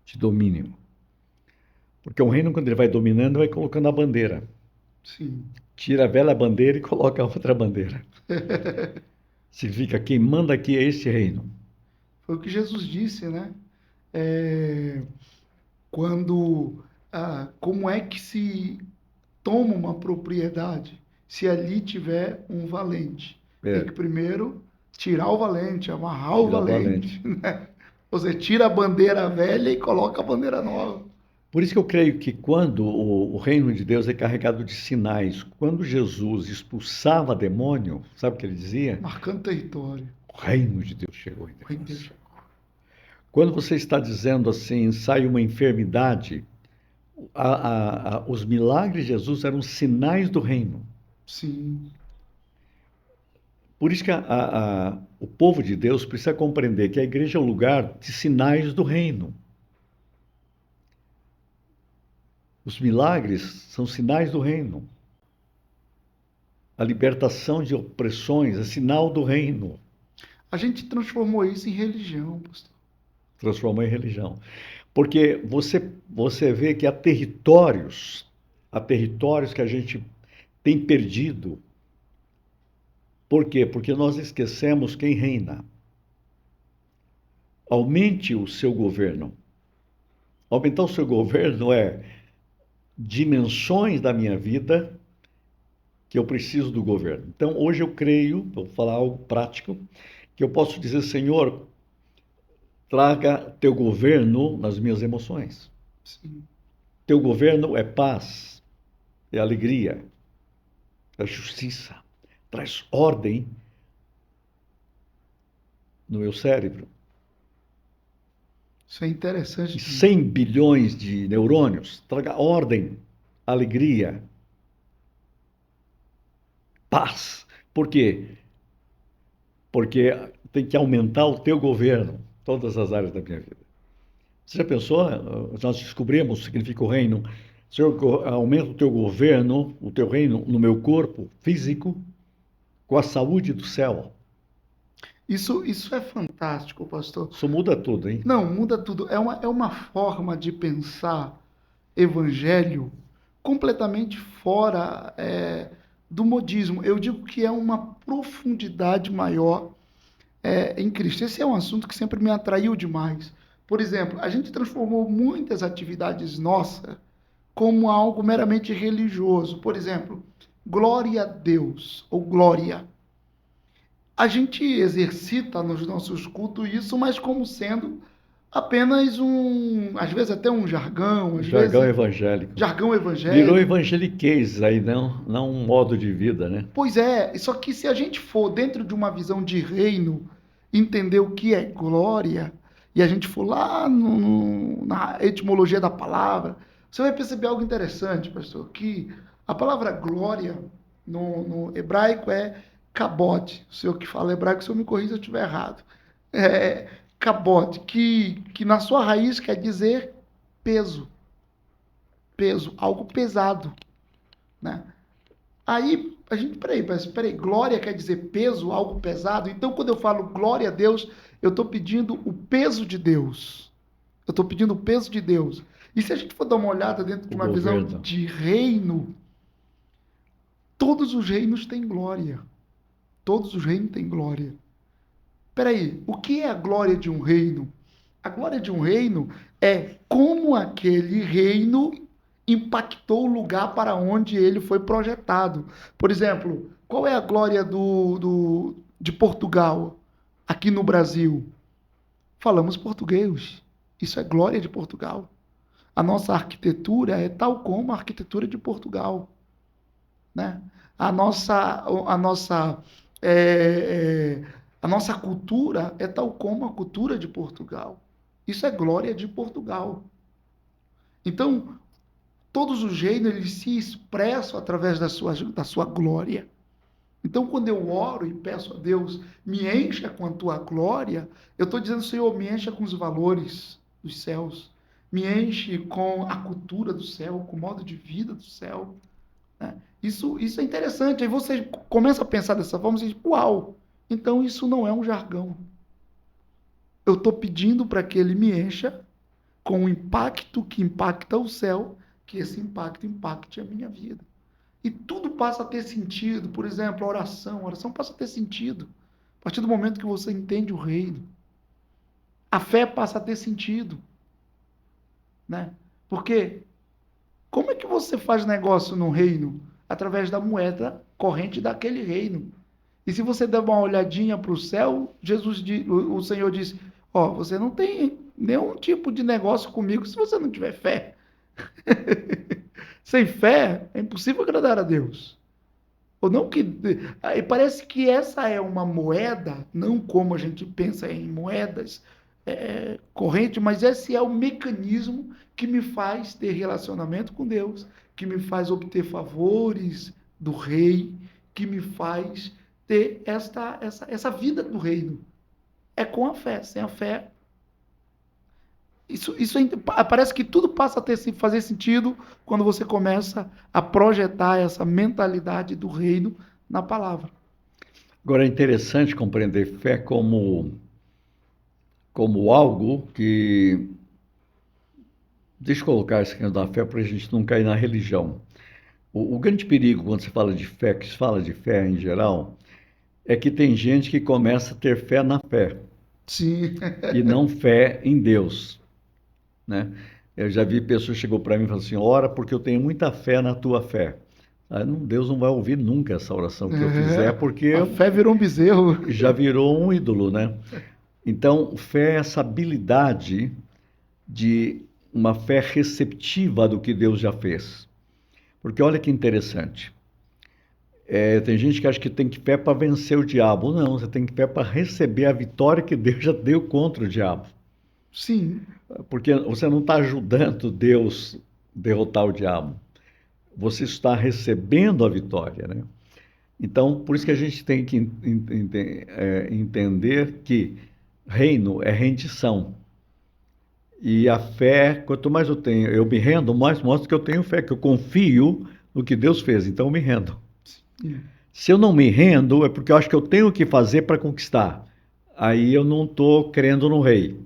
De domínio. Porque um reino, quando ele vai dominando, vai colocando a bandeira. Sim. Tira a velha bandeira e coloca a outra bandeira. Significa quem manda aqui é este reino. Foi o que Jesus disse, né? É, quando, como é que se toma uma propriedade se ali tiver um valente? Tem que primeiro tirar o valente, amarrar o Tira valente, né? Ou seja, tira a bandeira velha e coloca a bandeira nova. Por isso que eu creio que quando o reino de Deus é carregado de sinais, quando Jesus expulsava demônio, sabe o que ele dizia? Marcando território. O reino de Deus chegou entre O reino de nós. Deus. Quando você está dizendo assim, sai uma enfermidade, os milagres de Jesus eram sinais do reino. Sim. Por isso que o povo de Deus precisa compreender que a igreja é um lugar de sinais do reino. Os milagres são sinais do reino. A libertação de opressões é sinal do reino. A gente transformou isso em religião, pastor. Transformou em religião. Porque você vê que há territórios que a gente tem perdido. Por quê? Porque nós esquecemos quem reina. Aumente o seu governo. Aumentar o seu governo é dimensões da minha vida que eu preciso do governo. Então, hoje eu creio, vou falar algo prático, que eu posso dizer, Senhor, traga teu governo nas minhas emoções. Sim. Teu governo é paz, é alegria, é justiça. Traz ordem no meu cérebro. Isso é interessante. 100 bilhões de neurônios. Traga ordem, alegria, paz. Por quê? Porque tem que aumentar o teu governo, todas as áreas da minha vida. Você já pensou? Nós descobrimos o que significa o reino. Se eu aumento o teu governo, o teu reino no meu corpo físico, com a saúde do céu. Isso é fantástico, pastor. Isso muda tudo, hein? Não, muda tudo. É uma forma de pensar evangelho completamente fora do modismo. Eu digo que é uma profundidade maior em Cristo. Esse é um assunto que sempre me atraiu demais. Por exemplo, a gente transformou muitas atividades nossas como algo meramente religioso. Por exemplo, glória a Deus ou glória. A gente exercita nos nossos cultos isso, mas como sendo apenas às vezes até um jargão, às Jargão vezes evangélico. jargão Virou evangélico. evangeliquez aí, não um modo de vida, né? Pois é, só que se a gente for dentro de uma visão de reino, entender o que é glória, e a gente for lá na etimologia da palavra, você vai perceber algo interessante, pastor, que a palavra glória no hebraico é kabod. O senhor que fala hebraico, o senhor me corrija se eu estiver errado. É kabod, que na sua raiz quer dizer peso. Peso, algo pesado, né? Aí, a gente, peraí, glória quer dizer peso, algo pesado? Então, quando eu falo glória a Deus, eu estou pedindo o peso de Deus. Eu estou pedindo o peso de Deus. E se a gente for dar uma olhada dentro de uma visão de reino, todos os reinos têm glória. Todos os reinos têm glória. Peraí, o que é a glória de um reino? A glória de um reino é como aquele reino impactou o lugar para onde ele foi projetado. Por exemplo, qual é a glória de Portugal aqui no Brasil? Falamos português. Isso é glória de Portugal. A nossa arquitetura é tal como a arquitetura de Portugal, né? A nossa cultura é tal como a cultura de Portugal. Isso é glória de Portugal. Então, todos os reinos eles se expressam através da sua glória. Então, quando eu oro e peço a Deus, me encha com a tua glória, eu estou dizendo, Senhor, me encha com os valores dos céus, me enche com a cultura do céu, com o modo de vida do céu. Né? Isso é interessante. Aí você começa a pensar dessa forma e diz, uau, então isso não é um jargão. Eu estou pedindo para que ele me encha com o impacto que impacta o céu, que esse impacto impacte a minha vida. E tudo passa a ter sentido. Por exemplo, a oração passa a ter sentido. A partir do momento que você entende o reino. A fé passa a ter sentido. Né? Porque como é que você faz negócio no reino? Através da moeda corrente daquele reino. E se você der uma olhadinha para o céu, o Senhor diz, você não tem nenhum tipo de negócio comigo se você não tiver fé. Sem fé, é impossível agradar a Deus. Ou não que parece que essa é uma moeda, não como a gente pensa em moedas corrente, mas esse é o mecanismo que me faz ter relacionamento com Deus, que me faz obter favores do rei, que me faz ter essa vida do reino. É com a fé. Sem a fé, parece que tudo passa a fazer sentido quando você começa a projetar essa mentalidade do reino na palavra. Agora é interessante compreender fé como algo que... Deixa eu colocar esse questão da fé para a gente não cair na religião. O grande perigo quando se fala de fé, que se fala de fé em geral, é que tem gente que começa a ter fé na fé. Sim. E não fé em Deus. Né? Eu já vi pessoas que chegou para mim e falaram assim, ora porque eu tenho muita fé na tua fé. Deus não vai ouvir nunca essa oração que eu fizer, porque... A fé virou um bezerro. Já virou um ídolo, né? Então, fé é essa habilidade de uma fé receptiva do que Deus já fez. Porque olha que interessante. Tem gente que acha que tem que fé para vencer o diabo. Não, você tem que fé para receber a vitória que Deus já deu contra o diabo. Sim. Porque você não está ajudando Deus a derrotar o diabo. Você está recebendo a vitória, né? Então, por isso que a gente tem que entender que reino é rendição. E a fé, quanto mais eu me rendo, mais mostra que eu tenho fé, que eu confio no que Deus fez, então eu me rendo. Sim. Se eu não me rendo, é porque eu acho que eu tenho que fazer para conquistar. Aí eu não estou crendo no rei.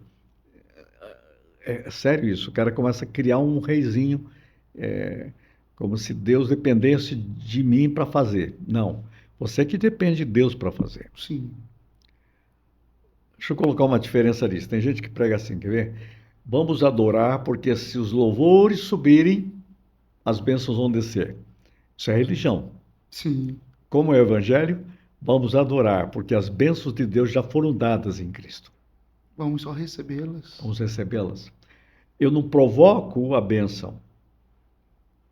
É sério isso, o cara começa a criar um reizinho, como se Deus dependesse de mim para fazer. Não, você que depende de Deus para fazer. Sim. Deixa eu colocar uma diferença nisso. Tem gente que prega assim, quer ver? Vamos adorar, porque se os louvores subirem, as bênçãos vão descer. Isso é religião. Sim. Como é o Evangelho, vamos adorar, porque as bênçãos de Deus já foram dadas em Cristo. Vamos só recebê-las. Vamos recebê-las. Eu não provoco a bênção.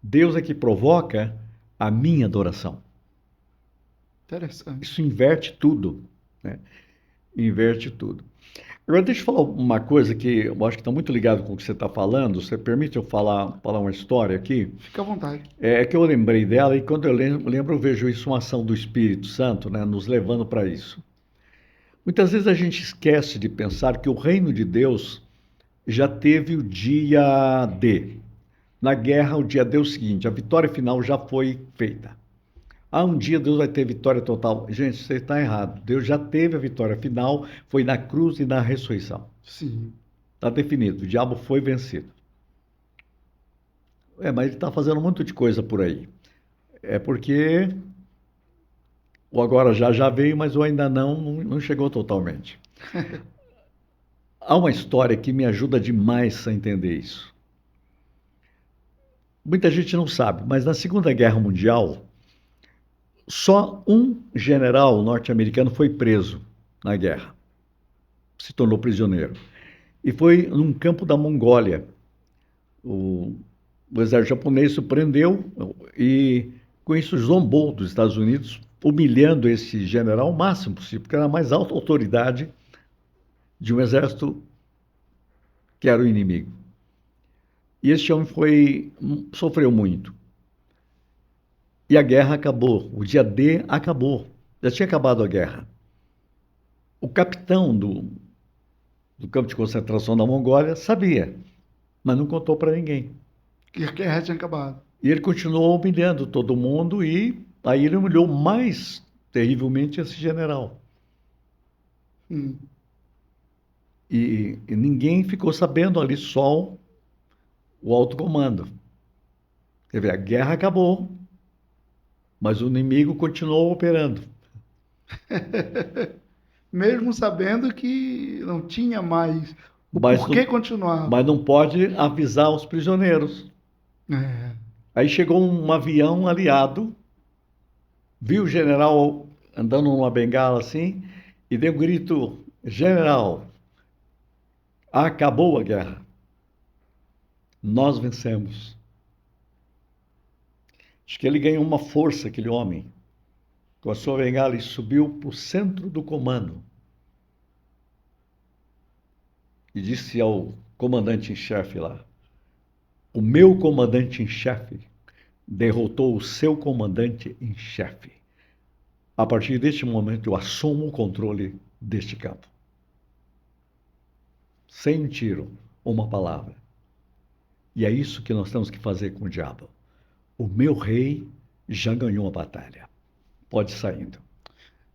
Deus é que provoca a minha adoração. Interessante. Isso inverte tudo, né? Inverte tudo. Agora, deixa eu falar uma coisa que eu acho que está muito ligado com o que você está falando. Você permite eu falar uma história aqui? Fica à vontade. É que eu lembrei dela e quando eu lembro, eu vejo isso uma ação do Espírito Santo, né, nos levando para isso. Muitas vezes a gente esquece de pensar que o reino de Deus já teve o dia D. Na guerra, o dia D é o seguinte, a vitória final já foi feita. Um dia Deus vai ter vitória total. Gente, você está errado. Deus já teve a vitória final, foi na cruz e na ressurreição. Sim. Está definido, o diabo foi vencido. Mas ele está fazendo um monte de coisa por aí. É porque o agora já veio, mas o ainda não chegou totalmente. Há uma história que me ajuda demais a entender isso. Muita gente não sabe, mas na Segunda Guerra Mundial, só um general norte-americano foi preso na guerra. Se tornou prisioneiro. E foi num campo da Mongólia. O exército japonês o prendeu e, com isso, zombou dos Estados Unidos, humilhando esse general o máximo possível, porque era a mais alta autoridade de um exército que era o inimigo. E esse homem sofreu muito. E a guerra acabou. O dia D acabou. Já tinha acabado a guerra. O capitão do campo de concentração da Mongólia sabia, mas não contou para ninguém. E a guerra tinha acabado. E ele continuou humilhando todo mundo e aí ele humilhou mais terrivelmente esse general. E ninguém ficou sabendo ali, só o alto comando. Quer ver, a guerra acabou, mas o inimigo continuou operando. Mesmo sabendo que não tinha mais o porquê continuar. Mas não pode avisar os prisioneiros. Aí chegou um avião aliado, viu o general andando numa bengala assim, e deu um grito: general, acabou a guerra. Nós vencemos. Acho que ele ganhou uma força, aquele homem, com a sua bengala, e subiu para o centro do comando. E disse ao comandante em chefe lá: o meu comandante em chefe derrotou o seu comandante em chefe. A partir deste momento, eu assumo o controle deste campo. Sem um tiro, uma palavra. E é isso que nós temos que fazer com o diabo. O meu rei já ganhou a batalha. Pode ir saindo.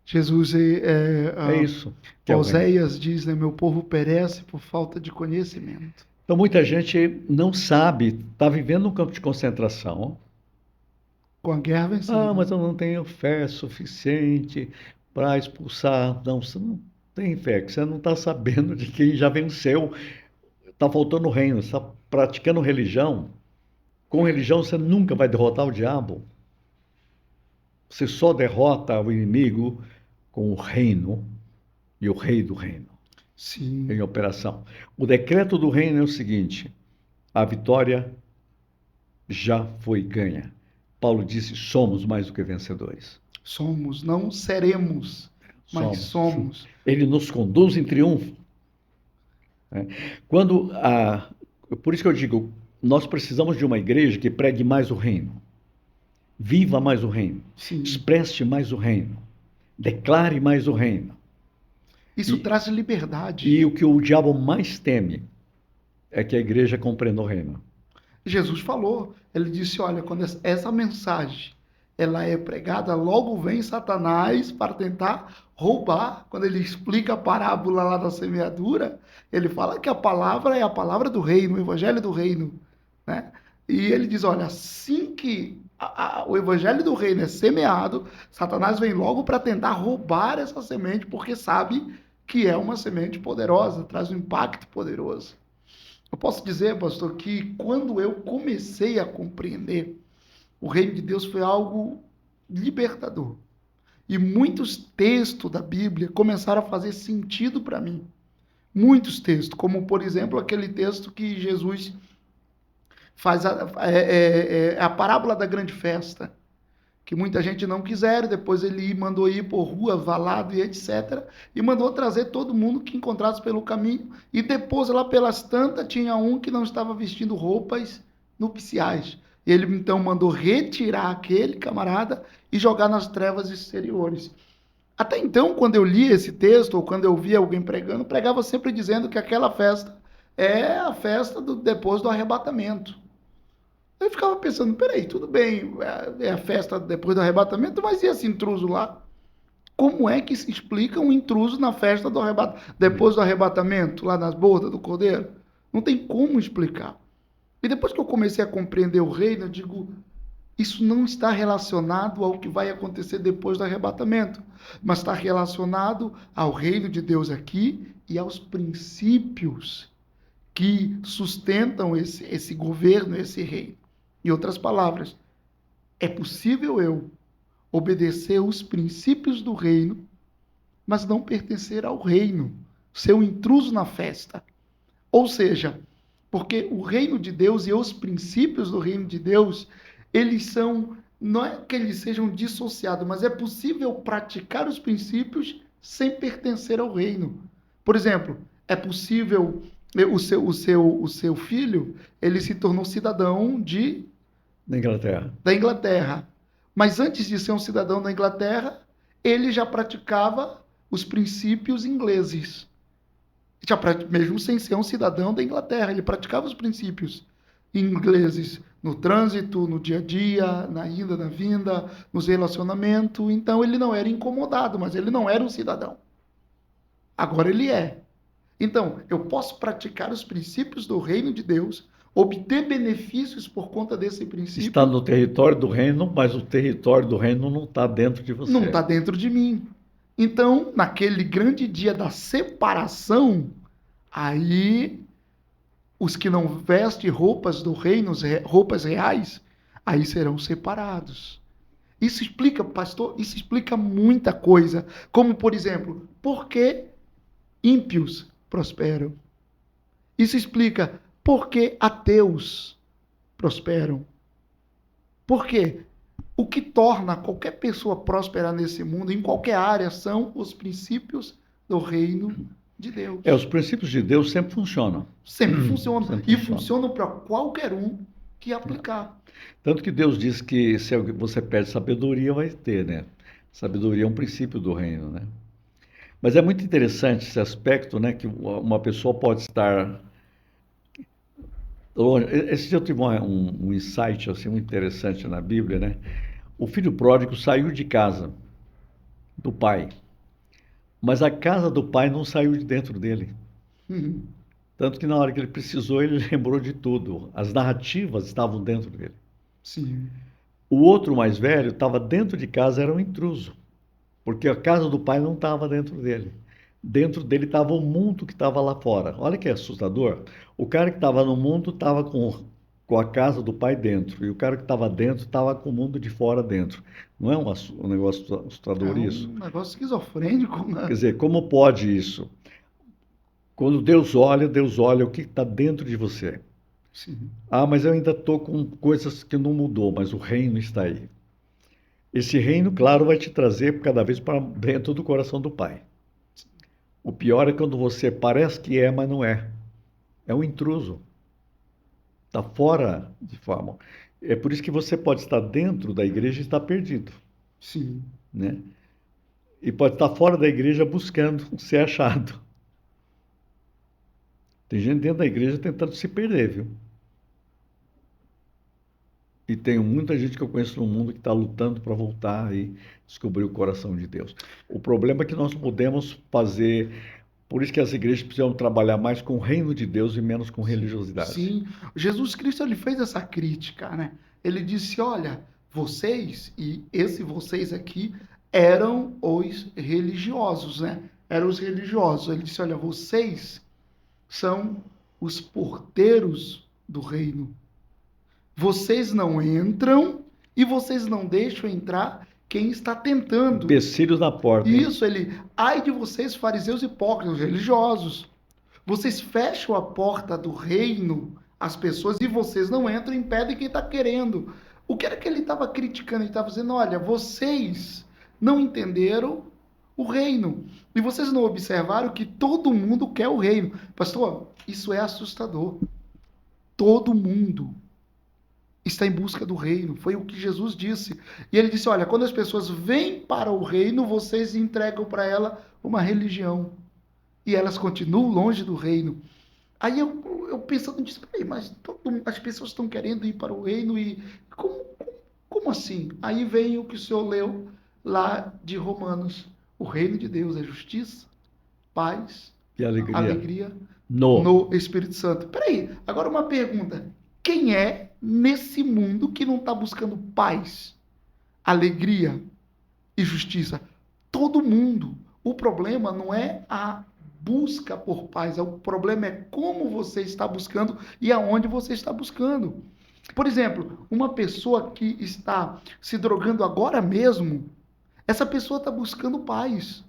Jesus, é isso. Oséias diz, né, meu povo perece por falta de conhecimento. Então, muita gente não sabe, está vivendo um campo de concentração. Com a guerra vencida. Mas eu não tenho fé suficiente para expulsar. Não, você não tem fé, que você não está sabendo de quem já venceu. Está faltando reino, você está praticando religião. Com religião você nunca vai derrotar o diabo. Você só derrota o inimigo com o reino e o rei do reino. Sim. Em operação. O decreto do reino é o seguinte: a vitória já foi ganha. Paulo disse: somos mais do que vencedores. Somos, não seremos, mas somos. Ele nos conduz em triunfo. Né? Por isso que eu digo, nós precisamos de uma igreja que pregue mais o reino, viva mais o reino, Sim. expresse mais o reino, declare mais o reino. Isso traz liberdade. E o que o diabo mais teme é que a igreja compreenda o reino. Jesus falou, ele disse, olha, quando essa mensagem ela é pregada, logo vem Satanás para tentar roubar. Quando ele explica a parábola lá da semeadura, ele fala que a palavra é a palavra do reino, o evangelho do reino, né? E ele diz, olha, assim que o evangelho do reino é semeado, Satanás vem logo para tentar roubar essa semente, porque sabe que é uma semente poderosa, traz um impacto poderoso. Eu posso dizer, pastor, que quando eu comecei a compreender, o reino de Deus foi algo libertador. E muitos textos da Bíblia começaram a fazer sentido para mim. Muitos textos, como, por exemplo, aquele texto que Jesus faz a parábola da grande festa, que muita gente não quiser, depois ele mandou ir por rua, valado e etc. E mandou trazer todo mundo que encontrasse pelo caminho. E depois, lá pelas tantas, tinha um que não estava vestindo roupas nupciais. Ele então mandou retirar aquele camarada e jogar nas trevas exteriores. Até então, quando eu li esse texto, ou quando eu via alguém pregando, pregava sempre dizendo que aquela festa é a festa depois do arrebatamento. Eu ficava pensando, peraí, tudo bem, é a festa depois do arrebatamento, mas e esse intruso lá? Como é que se explica um intruso na festa do depois do arrebatamento, lá nas bordas do Cordeiro? Não tem como explicar. E depois que eu comecei a compreender o reino, eu digo, isso não está relacionado ao que vai acontecer depois do arrebatamento, mas está relacionado ao reino de Deus aqui e aos princípios que sustentam esse governo, esse reino. Em outras palavras, é possível eu obedecer os princípios do reino, mas não pertencer ao reino, ser um intruso na festa. Ou seja, porque o reino de Deus e os princípios do reino de Deus, eles são, não é que eles sejam dissociados, mas é possível praticar os princípios sem pertencer ao reino. Por exemplo, é possível o seu filho, ele se tornou cidadão da Inglaterra. Mas antes de ser um cidadão da Inglaterra, ele já praticava os princípios ingleses. Mesmo sem ser um cidadão da Inglaterra, ele praticava os princípios ingleses no trânsito, no dia a dia, na ida, na vinda, nos relacionamentos. Então ele não era incomodado, mas ele não era um cidadão. Agora ele é. Então, eu posso praticar os princípios do reino de Deus, obter benefícios por conta desse princípio. Está no território do reino, mas o território do reino não está dentro de você. Não está dentro de mim. Então, naquele grande dia da separação, aí os que não vestem roupas do reino, roupas reais, aí serão separados. Isso explica, pastor, isso explica muita coisa. Como, por exemplo, por que ímpios prosperam? Isso explica por que ateus prosperam. Por quê? O que torna qualquer pessoa próspera nesse mundo, em qualquer área, são os princípios do reino de Deus. Os princípios de Deus sempre funcionam. Sempre funcionam. E funcionam para qualquer um que aplicar. Tanto que Deus diz que se você pede sabedoria, vai ter, né? Sabedoria é um princípio do reino, né? Mas é muito interessante esse aspecto, né? Que uma pessoa pode estar... Esse dia eu tive um insight assim, muito interessante na Bíblia, né? O filho pródigo saiu de casa do pai, mas a casa do pai não saiu de dentro dele. Tanto que na hora que ele precisou, ele lembrou de tudo. As narrativas estavam dentro dele. Sim. O outro mais velho estava dentro de casa, era um intruso, porque a casa do pai não estava dentro dele. Dentro dele estava o mundo que estava lá fora. Olha que assustador. O cara que estava no mundo estava com a casa do pai dentro, e o cara que estava dentro estava com o mundo de fora dentro. Não é um negócio assustador isso? É um negócio esquizofrênico, né? Quer dizer, como pode isso? Quando Deus olha o que está dentro de você. Sim. Ah, mas eu ainda estou com coisas que não mudou, mas o reino está aí. Esse reino, claro, vai te trazer cada vez para dentro do coração do Pai. O pior é quando você parece que é, mas não é. É um intruso. Está fora de forma. É por isso que você pode estar dentro da igreja e estar perdido, Sim. né? E pode estar fora da igreja buscando ser achado. Tem gente dentro da igreja tentando se perder, viu? E tem muita gente que eu conheço no mundo que está lutando para voltar e descobrir o coração de Deus. O problema é que nós podemos fazer, por isso que as igrejas precisam trabalhar mais com o reino de Deus e menos com religiosidade. Sim, Jesus Cristo ele fez essa crítica, né? Ele disse: olha, vocês, e esse vocês aqui, eram os religiosos, né? Eram os religiosos. Ele disse: olha, vocês são os porteiros do reino. Vocês não entram e vocês não deixam entrar quem está tentando. Empecilhos na porta, hein? Isso, ai de vocês, fariseus hipócritas, religiosos. Vocês fecham a porta do reino às pessoas e vocês não entram e impedem quem está querendo. O que era que ele estava criticando? Ele estava dizendo: olha, vocês não entenderam o reino. E vocês não observaram que todo mundo quer o reino. Pastor, isso é assustador. Todo mundo está em busca do reino. Foi o que Jesus disse. E ele disse: olha, quando as pessoas vêm para o reino, vocês entregam para ela uma religião. E elas continuam longe do reino. Aí eu pensando nisso, mas as pessoas estão querendo ir para o reino e como assim? Aí vem o que o senhor leu lá de Romanos. O reino de Deus é justiça, paz, Que alegria. alegria No. no Espírito Santo. Peraí, agora uma pergunta. Quem é nesse mundo que não está buscando paz, alegria e justiça? Todo mundo. O problema não é a busca por paz, o problema é como você está buscando e aonde você está buscando. Por exemplo, uma pessoa que está se drogando agora mesmo, essa pessoa está buscando paz.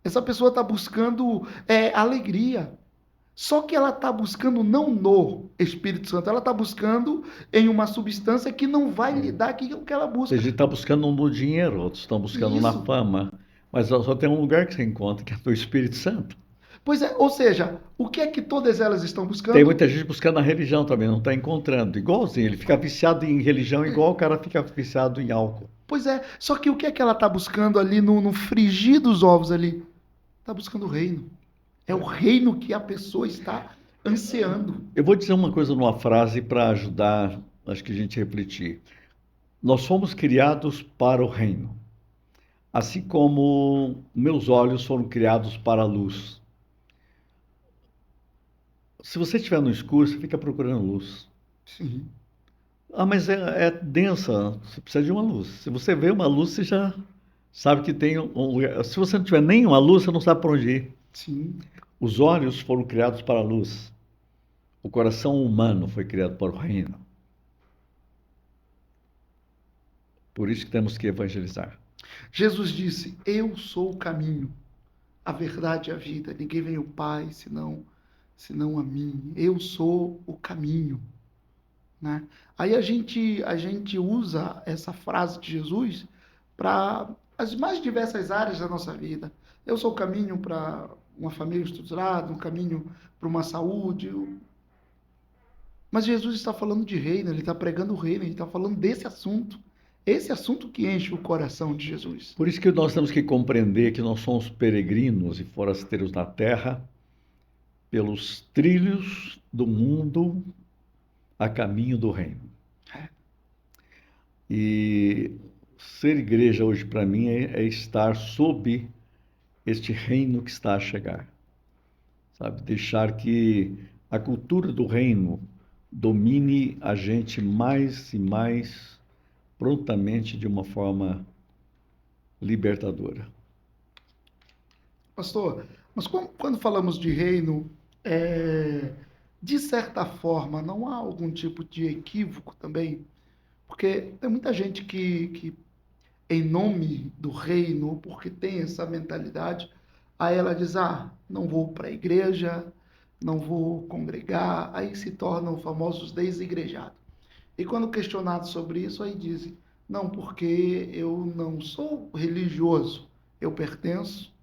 Essa pessoa está buscando alegria. Só que ela está buscando não no Espírito Santo, ela está buscando em uma substância que não vai lhe dar aquilo que ela A busca. gente está buscando no dinheiro, outros estão buscando na Isso. fama, mas só tem um lugar que você encontra, que é no Espírito Santo. Pois é, ou seja, o que é que todas elas estão Tem buscando? muita gente buscando na religião também, não está encontrando. Igualzinho, ele fica viciado em religião igual o cara fica viciado em álcool. Pois é, só que o que é que ela está buscando ali no frigir dos ovos ali? Está buscando o reino. É o reino que a pessoa está ansiando. Eu vou dizer uma coisa numa frase para ajudar, acho que a gente refletir. Nós fomos criados para o reino, assim como meus olhos foram criados para a luz. Se você estiver no escuro, você fica procurando luz. Sim. Ah, mas é densa, você precisa de uma luz. Se você vê uma luz, você já sabe que tem um lugar. Se você não tiver nenhuma luz, você não sabe para onde ir. Sim. Os olhos foram criados para a luz. O coração humano foi criado para o reino. Por isso que temos que evangelizar. Jesus disse: eu sou o caminho, a verdade e a vida. Ninguém vem ao Pai senão a mim. Eu sou o caminho. Né? Aí a gente usa essa frase de Jesus para as mais diversas áreas da nossa vida. Eu sou o caminho para uma família estruturada, um caminho para uma saúde. Mas Jesus está falando de reino, ele está pregando o reino, ele está falando desse assunto. Esse assunto que enche o coração de Jesus. Por isso que nós temos que compreender que nós somos peregrinos e forasteiros na terra, pelos trilhos do mundo a caminho do reino. E ser igreja hoje para mim é estar sob este reino que está a chegar. Sabe? Deixar que a cultura do reino domine a gente mais e mais prontamente de uma forma libertadora. Pastor, mas quando falamos de reino, de certa forma, não há algum tipo de equívoco também? Porque tem muita gente que em nome do reino, porque tem essa mentalidade, aí ela diz: ah, não vou para a igreja, não vou congregar, aí se tornam famosos desigrejados. E quando questionados sobre isso, aí dizem, não, porque eu não sou religioso, eu pertenço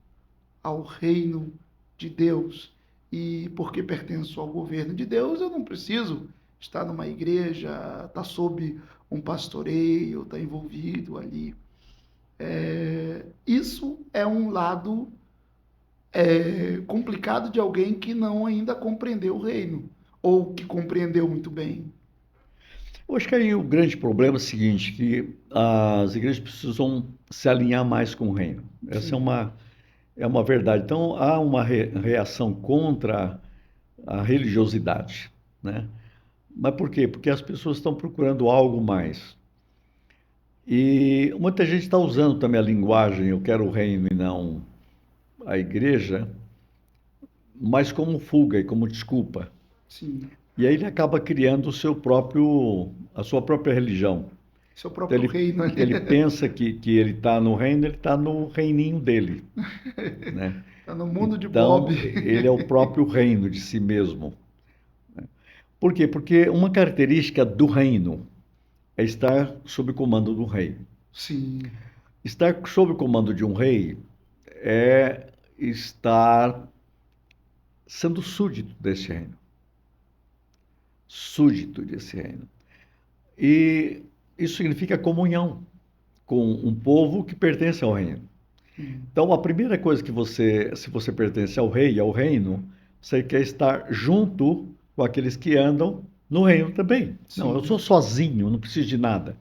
ao reino de Deus. E porque pertenço ao governo de Deus, eu não preciso estar numa igreja, estar sob um pastoreio, estar envolvido ali. Isso é um lado complicado de alguém que não ainda compreendeu o reino, ou que compreendeu muito bem. Eu acho que aí o grande problema é o seguinte, que as igrejas precisam se alinhar mais com o reino. Essa Sim, é uma verdade. Então, há uma reação contra a religiosidade, né? Mas por quê? Porque as pessoas estão procurando algo mais. E muita gente está usando também a linguagem, eu quero o reino e não a igreja, mas como fuga e como desculpa. sim. E aí ele acaba criando a sua própria religião. Seu Então próprio reino ali. ele pensa que ele está no reino, ele está no reininho dele, né? Está no mundo de Bob. Então ele é o próprio reino de si mesmo. Por quê? Porque uma característica do reino é estar sob o comando do rei. Sim, Estar sob o comando de um rei é estar sendo súdito desse reino. Súdito desse reino. E isso significa comunhão com um povo que pertence ao reino. Então, a primeira coisa que se você pertence ao rei, ao reino, você quer estar junto com aqueles que andam no reino também. Não, eu sim. sou sozinho, não preciso de nada.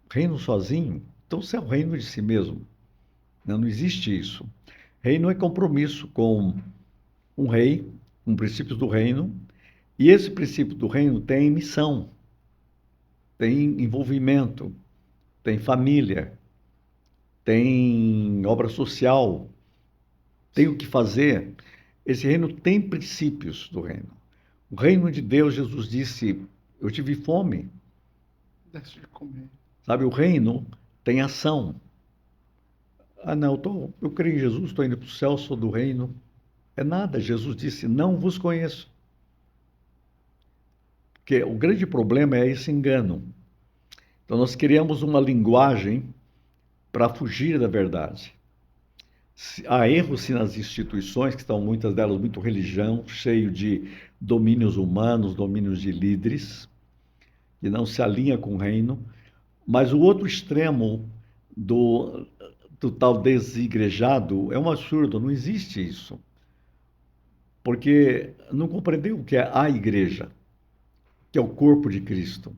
Reino sozinho? Então você é o reino de si mesmo. Não, não existe isso. Reino é compromisso com um rei, com princípios do reino, e esse princípio do reino tem missão, tem envolvimento, tem família, tem obra social, tem o que fazer. Esse reino tem princípios do reino. O reino de Deus, Jesus disse, eu tive fome. Deixa de comer. Sabe, o reino tem ação. Ah, não, eu creio em Jesus, estou indo para o céu, sou do reino. É nada, Jesus disse, não vos conheço. Porque o grande problema é esse engano. Então nós criamos uma linguagem para fugir da verdade. Há erros sim nas instituições, que estão muitas delas muito religião, cheio de domínios humanos, domínios de líderes, que não se alinha com o reino. Mas o outro extremo do tal desigrejado é um absurdo, não existe isso. Porque não compreendeu o que é a igreja, que é o corpo de Cristo.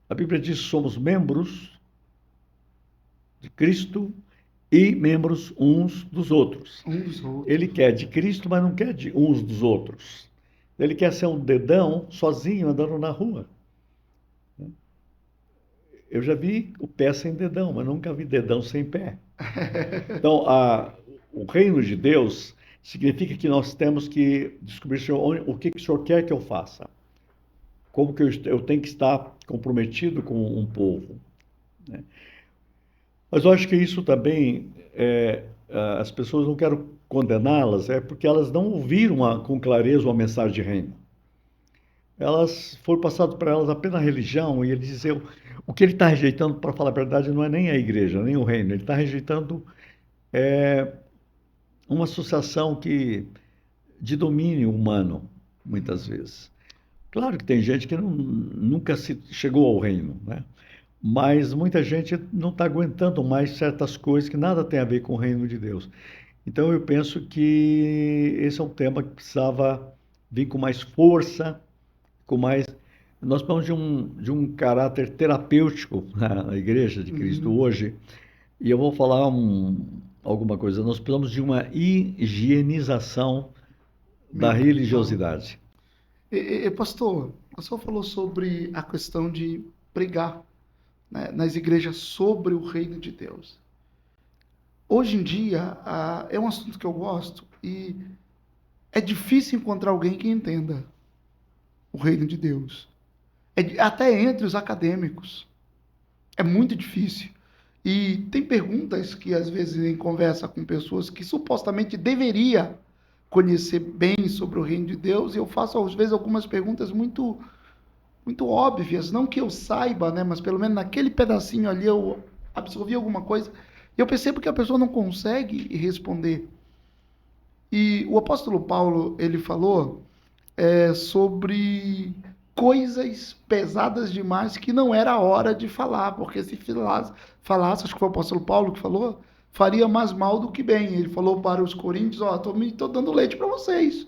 A Bíblia diz que somos membros de Cristo e membros uns dos outros. Um dos outros. Ele quer de Cristo, mas não quer de uns dos outros. Ele quer ser um dedão sozinho andando na rua. Eu já vi o pé sem dedão, mas nunca vi dedão sem pé. Então, o reino de Deus significa que nós temos que descobrir o que o Senhor quer que eu faça. Como que eu tenho que estar comprometido com um povo, né? Mas eu acho que isso também, as pessoas, não quero condená-las, é porque elas não ouviram com clareza uma mensagem de reino. Elas foram passadas para elas apenas a religião, e ele dizia, o que ele está rejeitando, para falar a verdade, não é nem a igreja, nem o reino, ele está rejeitando uma associação de domínio humano, muitas vezes. Claro que tem gente que nunca chegou ao reino, né? Mas muita gente não está aguentando mais certas coisas que nada tem a ver com o reino de Deus. Então eu penso que esse é um tema que precisava vir com mais força, com mais. Nós precisamos de um caráter terapêutico na Igreja de Cristo hoje. E eu vou falar alguma coisa. Nós precisamos de uma higienização da religiosidade. Pastor, o senhor falou sobre a questão de pregar, né, nas igrejas sobre o reino de Deus. Hoje em dia, é um assunto que eu gosto e é difícil encontrar alguém que entenda o reino de Deus. Até entre os acadêmicos. É muito difícil. E tem perguntas que, às vezes, em conversa com pessoas que supostamente deveria conhecer bem sobre o reino de Deus, e eu faço às vezes algumas perguntas muito muito óbvias, não que eu saiba, né, mas pelo menos naquele pedacinho ali eu absorvi alguma coisa, e eu percebo que a pessoa não consegue responder. E o apóstolo Paulo, ele falou sobre coisas pesadas demais que não era a hora de falar, porque se falasse, acho que foi o apóstolo Paulo que falou, faria mais mal do que bem. Ele falou para os coríntios, ó, tô dando leite para vocês,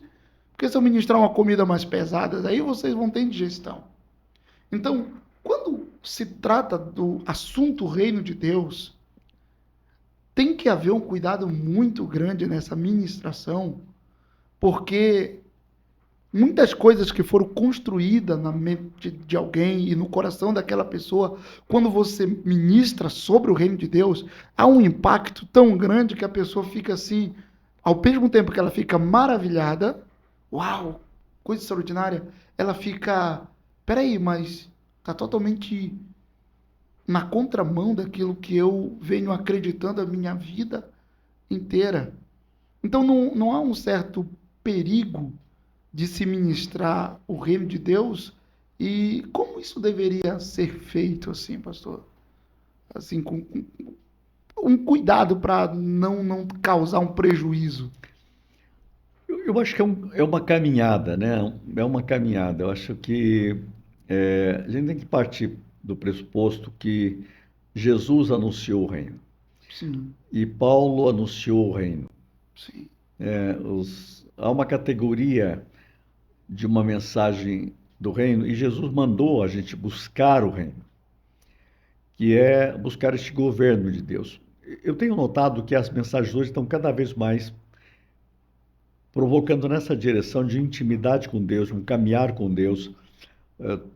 porque se eu ministrar uma comida mais pesada, aí vocês vão ter indigestão. Então, quando se trata do assunto reino de Deus, tem que haver um cuidado muito grande nessa ministração, porque muitas coisas que foram construídas na mente de alguém e no coração daquela pessoa, quando você ministra sobre o reino de Deus, há um impacto tão grande que a pessoa fica assim, ao mesmo tempo que ela fica maravilhada, uau, coisa extraordinária, ela fica, peraí, mas está totalmente na contramão daquilo que eu venho acreditando a minha vida inteira. Então não há um certo perigo de se ministrar o reino de Deus, e como isso deveria ser feito assim, pastor? Assim, com um cuidado para não causar um prejuízo. Eu acho que é uma caminhada, né? É uma caminhada. Eu acho que a gente tem que partir do pressuposto que Jesus anunciou o reino Sim, e Paulo anunciou o reino. sim, Há uma categoria de uma mensagem do reino e Jesus mandou a gente buscar o reino, que é buscar este governo de Deus. Eu tenho notado que as mensagens hoje estão cada vez mais provocando nessa direção de intimidade com Deus, um caminhar com Deus.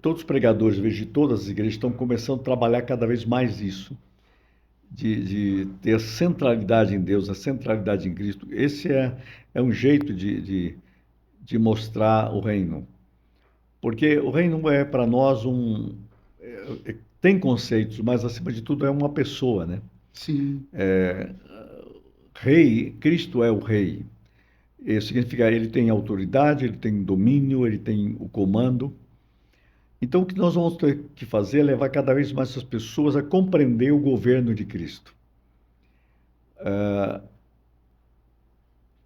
Todos os pregadores, vejo de todas as igrejas, estão começando a trabalhar cada vez mais isso, de ter a centralidade em Deus, a centralidade em Cristo. Esse é um jeito de mostrar o reino. Porque o reino é para nós tem conceitos, mas acima de tudo é uma pessoa, né? sim, Rei, Cristo é o rei. Isso significa ele tem autoridade, ele tem domínio, ele tem o comando. Então, o que nós vamos ter que fazer é levar cada vez mais as pessoas a compreender o governo de Cristo.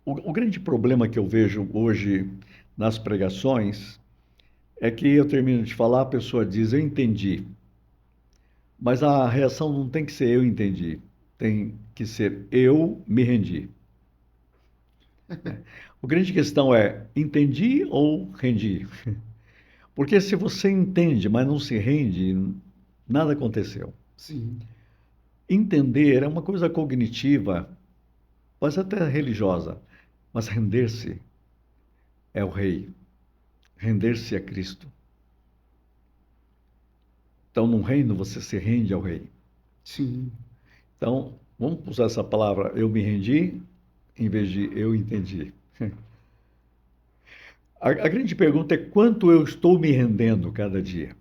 O grande problema que eu vejo hoje nas pregações é que eu termino de falar, a pessoa diz, eu entendi. Mas a reação não tem que ser eu entendi, tem que ser eu me rendi. A grande questão é, entendi ou rendi? Porque se você entende, mas não se rende, nada aconteceu. sim. Entender é uma coisa cognitiva, pode ser até religiosa, mas render-se é o rei. Render-se a Cristo. Então, num reino, você se rende ao rei. Sim. Então, vamos usar essa palavra, eu me rendi, em vez de eu entendi. A grande pergunta é quanto eu estou me rendendo cada dia?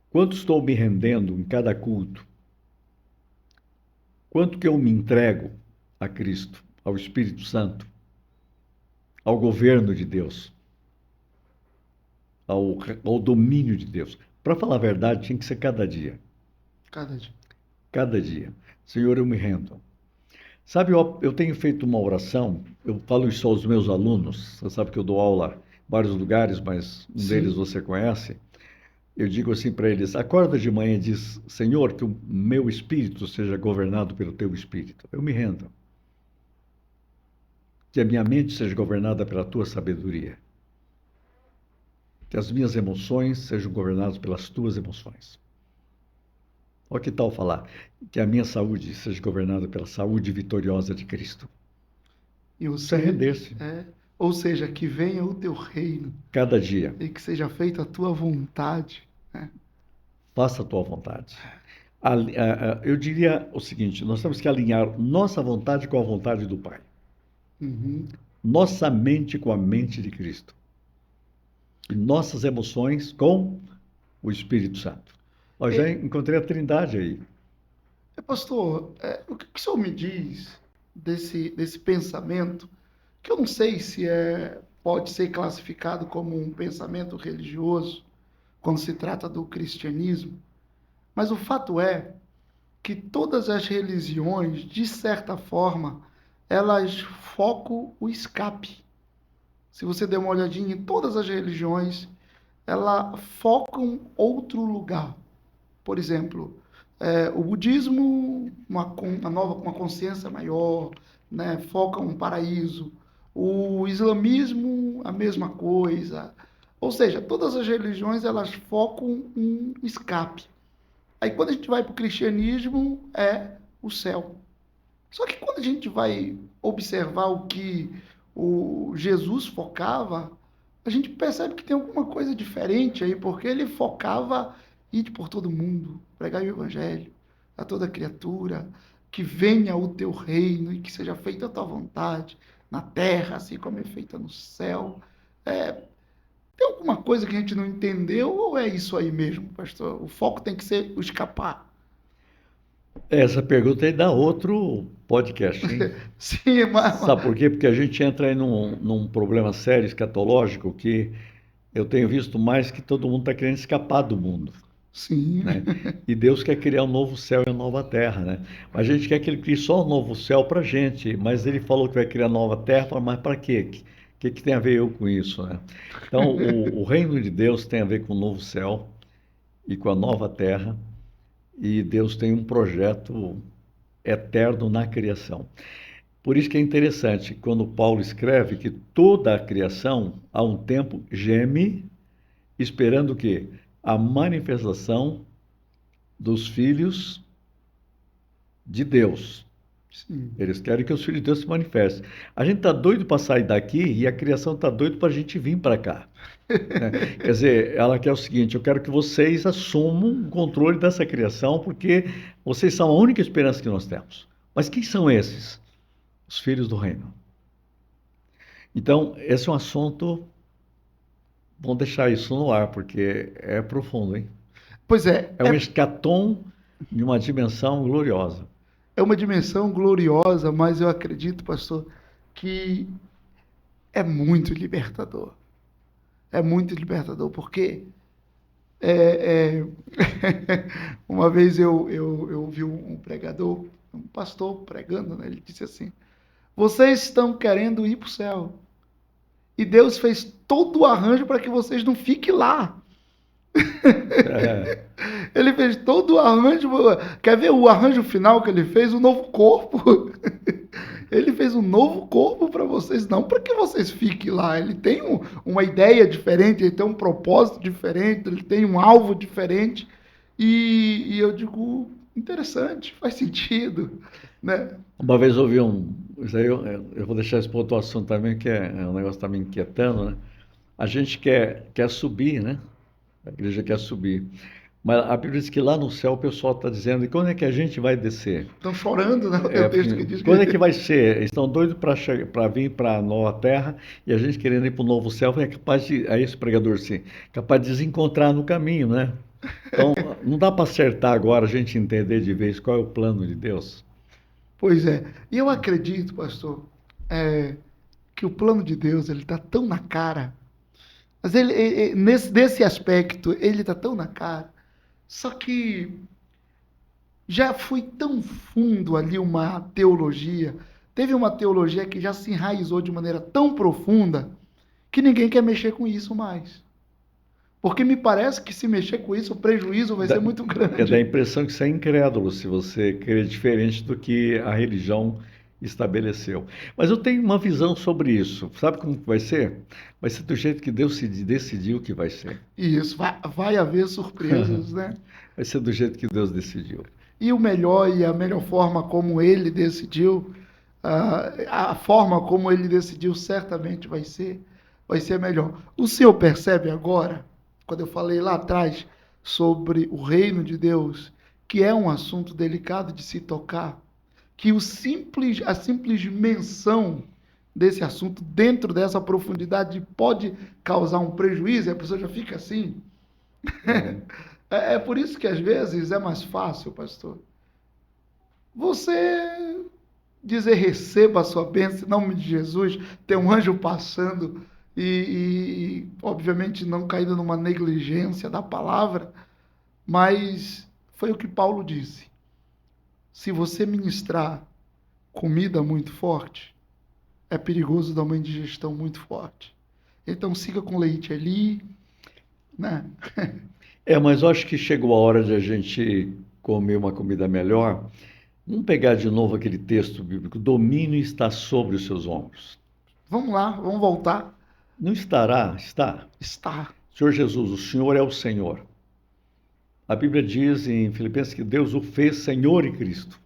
Quanto estou me rendendo em cada culto? Quanto que eu me entrego a Cristo, ao Espírito Santo, ao governo de Deus, ao domínio de Deus? Para falar a verdade, tinha que ser cada dia. Cada dia. Cada dia. Senhor, eu me rendo. Sabe, eu tenho feito uma oração, eu falo isso aos meus alunos, você sabe que eu dou aula em vários lugares, mas um deles você conhece. Eu digo assim para eles, acorda de manhã e diz, Senhor, que o meu espírito seja governado pelo teu espírito. Eu me rendo. Que a minha mente seja governada pela tua sabedoria. Que as minhas emoções sejam governadas pelas tuas emoções. Olha que tal falar que a minha saúde seja governada pela saúde vitoriosa de Cristo. E Isso é render-se. Ou seja, que venha o teu reino. Cada dia. E que seja feita a tua vontade. Né? Faça a tua vontade. Eu diria o seguinte, nós temos que alinhar nossa vontade com a vontade do Pai. Uhum. Nossa mente com a mente de Cristo. E nossas emoções com o Espírito Santo. Eu já encontrei a Trindade aí. Pastor, o que o senhor me diz desse pensamento que eu não sei se pode ser classificado como um pensamento religioso quando se trata do cristianismo, mas o fato é que todas as religiões, de certa forma, elas focam o escape. Se você der uma olhadinha em todas as religiões, elas focam outro lugar. Por exemplo, o budismo, uma consciência maior, né, foca um paraíso. O islamismo, a mesma coisa. Ou seja, todas as religiões elas focam um escape. Aí quando a gente vai para o cristianismo, é o céu. Só que quando a gente vai observar o que o Jesus focava, a gente percebe que tem alguma coisa diferente aí, porque ele focava ir por todo mundo, pregar o evangelho a toda criatura, que venha o teu reino e que seja feita a tua vontade, na terra, assim como é feita no céu. Tem alguma coisa que a gente não entendeu ou é isso aí mesmo, pastor? O foco tem que ser o escapar. Essa pergunta aí dá outro podcast, hein? Sim, mas... Sabe por quê? Porque a gente entra aí num problema sério, escatológico, que eu tenho visto mais que todo mundo está querendo escapar do mundo, Sim. né? E Deus quer criar um novo céu e uma nova terra, né? A gente quer que Ele crie só um novo céu para a gente, mas Ele falou que vai criar nova terra, mas para quê? O que tem a ver eu com isso, né? Então, o reino de Deus tem a ver com o novo céu e com a nova terra, e Deus tem um projeto eterno na criação. Por isso que é interessante, quando Paulo escreve que toda a criação, há um tempo, geme, esperando o quê? A manifestação dos filhos de Deus. Sim. Eles querem que os filhos de Deus se manifestem. A gente está doido para sair daqui e a criação está doido para a gente vir para cá. Né? Quer dizer, ela quer o seguinte: eu quero que vocês assumam o controle dessa criação, porque vocês são a única esperança que nós temos. Mas quem são esses? Os filhos do reino. Então, esse é um assunto, vamos deixar isso no ar, porque é profundo, hein? Pois é. É um escatom de uma dimensão gloriosa. É uma dimensão gloriosa, mas eu acredito, pastor, que é muito libertador. É muito libertador, porque uma vez eu ouvi um pregador, um pastor pregando, né? Ele disse assim: vocês estão querendo ir para o céu. E Deus fez todo o arranjo para que vocês não fiquem lá. Ele fez todo o arranjo. Quer ver o arranjo final que ele fez? O novo corpo. Ele fez um novo corpo para vocês, não para que vocês fiquem lá. Ele tem uma ideia diferente, ele tem um propósito diferente, ele tem um alvo diferente. E eu digo, interessante, faz sentido, né? Uma vez eu ouvi isso aí eu vou deixar esse outro assunto também, que é um negócio que está me inquietando, né? A gente quer subir, né? A igreja quer subir. Mas a Bíblia diz que lá no céu o pessoal está dizendo: e quando é que a gente vai descer? Estão chorando, né? Tem um texto que diz Quando é que vai ser? Eles estão doidos para vir para a nova terra e a gente querendo ir para o novo céu, é capaz de, aí esse pregador assim, capaz de desencontrar no caminho, né? Então, não dá para acertar agora a gente entender de vez qual é o plano de Deus. Pois é. E eu acredito, pastor, que o plano de Deus ele está tão na cara. Mas nesse aspecto, ele está tão na cara. Só que já foi tão fundo ali uma teologia. Teve uma teologia que já se enraizou de maneira tão profunda que ninguém quer mexer com isso mais. Porque me parece que se mexer com isso, o prejuízo vai ser muito grande. Dá a impressão que você é incrédulo se você crê diferente do que a religião estabeleceu. Mas eu tenho uma visão sobre isso. Sabe como vai ser? Vai ser do jeito que Deus decidiu que vai ser. Isso, vai haver surpresas, né? Vai ser do jeito que Deus decidiu. E o melhor e a melhor forma como ele decidiu, a forma como ele decidiu certamente vai ser melhor. O senhor percebe agora, quando eu falei lá atrás sobre o reino de Deus, que é um assunto delicado de se tocar, que a simples menção desse assunto dentro dessa profundidade pode causar um prejuízo, e a pessoa já fica assim. É por isso que às vezes é mais fácil, pastor, você dizer receba a sua bênção, em nome de Jesus, tem um anjo passando obviamente não caindo numa negligência da palavra, mas foi o que Paulo disse. Se você ministrar comida muito forte, é perigoso dar uma indigestão muito forte. Então siga com leite ali, né? Mas eu acho que chegou a hora de a gente comer uma comida melhor. Vamos pegar de novo aquele texto bíblico: domínio está sobre os seus ombros. Vamos lá, vamos voltar. Não estará, está. Está. Senhor Jesus, o Senhor é o Senhor. A Bíblia diz em Filipenses que Deus o fez Senhor e Cristo.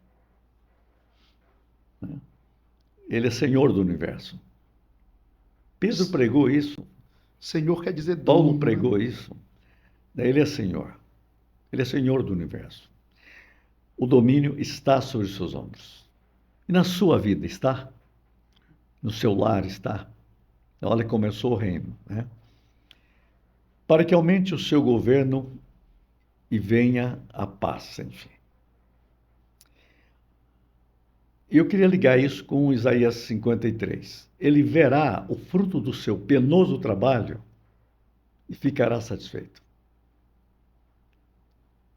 Ele é Senhor do universo. Pedro pregou isso. Senhor quer dizer dono. Paulo pregou isso. Ele é Senhor. Ele é Senhor do universo. O domínio está sobre os seus ombros. E na sua vida está? No seu lar está? Olha, começou o reino, né? Para que aumente o seu governo e venha a paz, enfim. E eu queria ligar isso com Isaías 53. Ele verá o fruto do seu penoso trabalho e ficará satisfeito.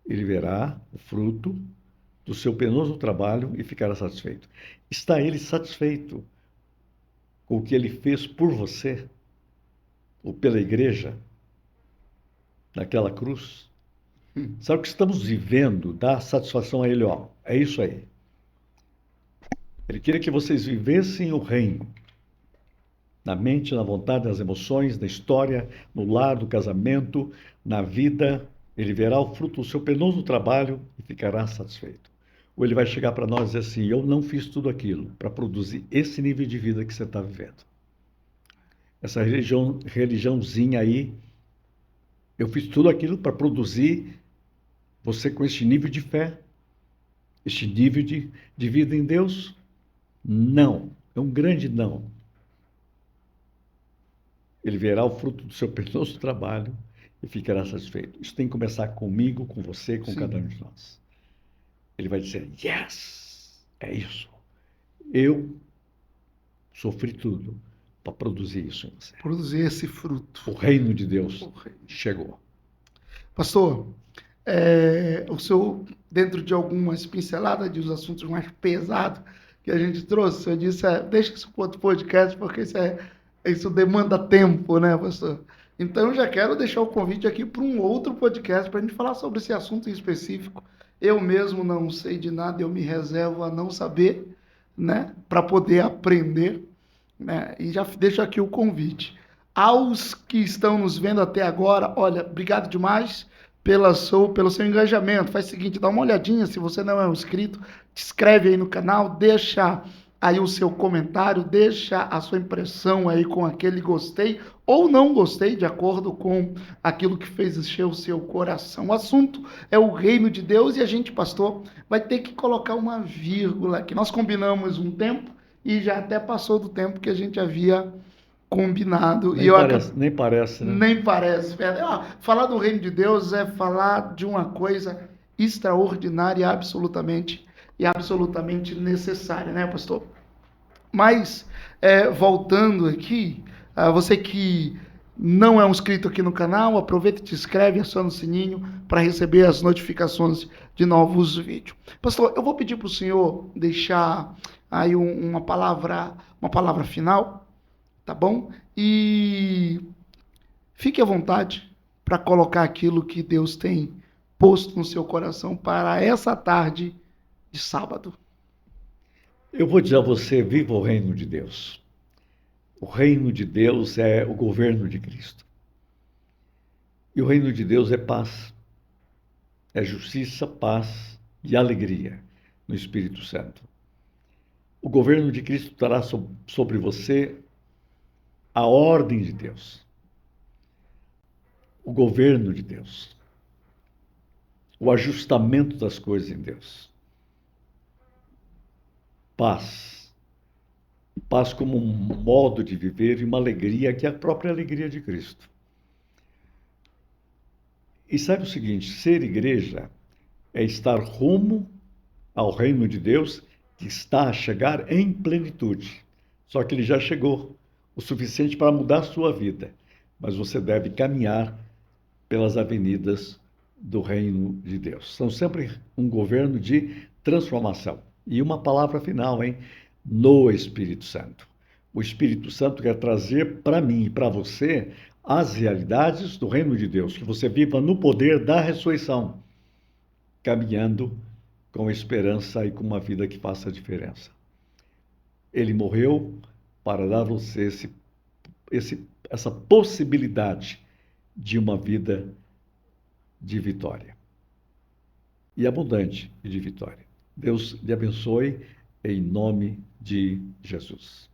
Ele verá o fruto do seu penoso trabalho e ficará satisfeito. Está ele satisfeito com o que ele fez por você, ou pela igreja, naquela cruz? Sabe o que estamos vivendo? Dá satisfação a ele, ó. É isso aí. Ele queria que vocês vivessem o reino. Na mente, na vontade, nas emoções, na história, no lar, no casamento, na vida. Ele verá o fruto do seu penoso trabalho e ficará satisfeito. Ou ele vai chegar para nós e dizer assim: eu não fiz tudo aquilo para produzir esse nível de vida que você está vivendo. Essa religiãozinha aí, eu fiz tudo aquilo para produzir você com este nível de fé, este nível de vida em Deus. Não, é um grande não. Ele verá o fruto do seu penoso trabalho e ficará satisfeito. Isso tem que começar comigo, com você, com cada um de nós. Ele vai dizer: yes, é isso. Eu sofri tudo para produzir isso em você. Produzir esse fruto. O reino de Deus chegou. Pastor, o senhor, dentro de algumas pinceladas de os assuntos mais pesados que a gente trouxe, o senhor disse: deixa isso para outro podcast, porque isso demanda tempo, né, pastor? Então, eu já quero deixar o convite aqui para um outro podcast para a gente falar sobre esse assunto em específico. Eu mesmo não sei de nada, eu me reservo a não saber, né, para poder aprender, né? E já deixo aqui o convite. Aos que estão nos vendo até agora, olha, obrigado demais pelo seu engajamento. Faz o seguinte, dá uma olhadinha, se você não é um inscrito, te inscreve aí no canal, deixa aí o seu comentário, deixa a sua impressão aí com aquele gostei ou não gostei, de acordo com aquilo que fez encher o seu coração. O assunto é o reino de Deus e a gente, pastor, vai ter que colocar uma vírgula aqui. Nós combinamos um tempo e já até passou do tempo que a gente havia combinado. Nem parece, né? Nem parece. Falar do reino de Deus é falar de uma coisa extraordinária e absolutamente necessária, né, pastor? Mas, voltando aqui, você que não é um inscrito aqui no canal, aproveita e te inscreve, aciona o sininho para receber as notificações de novos vídeos. Pastor, eu vou pedir para o senhor deixar aí uma palavra final, tá bom? E fique à vontade para colocar aquilo que Deus tem posto no seu coração para essa tarde de sábado. Eu vou dizer a você: viva o reino de Deus. O reino de Deus é o governo de Cristo. E o reino de Deus é paz, é justiça, paz e alegria no Espírito Santo. O governo de Cristo trará sobre você a ordem de Deus, o governo de Deus, o ajustamento das coisas em Deus. Paz. Paz como um modo de viver e uma alegria que é a própria alegria de Cristo. E sabe o seguinte: ser igreja é estar rumo ao reino de Deus que está a chegar em plenitude. Só que ele já chegou, o suficiente para mudar a sua vida. Mas você deve caminhar pelas avenidas do reino de Deus. São sempre um governo de transformação. E uma palavra final, hein? No Espírito Santo. O Espírito Santo quer trazer para mim e para você as realidades do reino de Deus, que você viva no poder da ressurreição, caminhando com esperança e com uma vida que faça a diferença. Ele morreu para dar a você essa possibilidade de uma vida de vitória. E abundante de vitória. Deus lhe abençoe em nome de Jesus.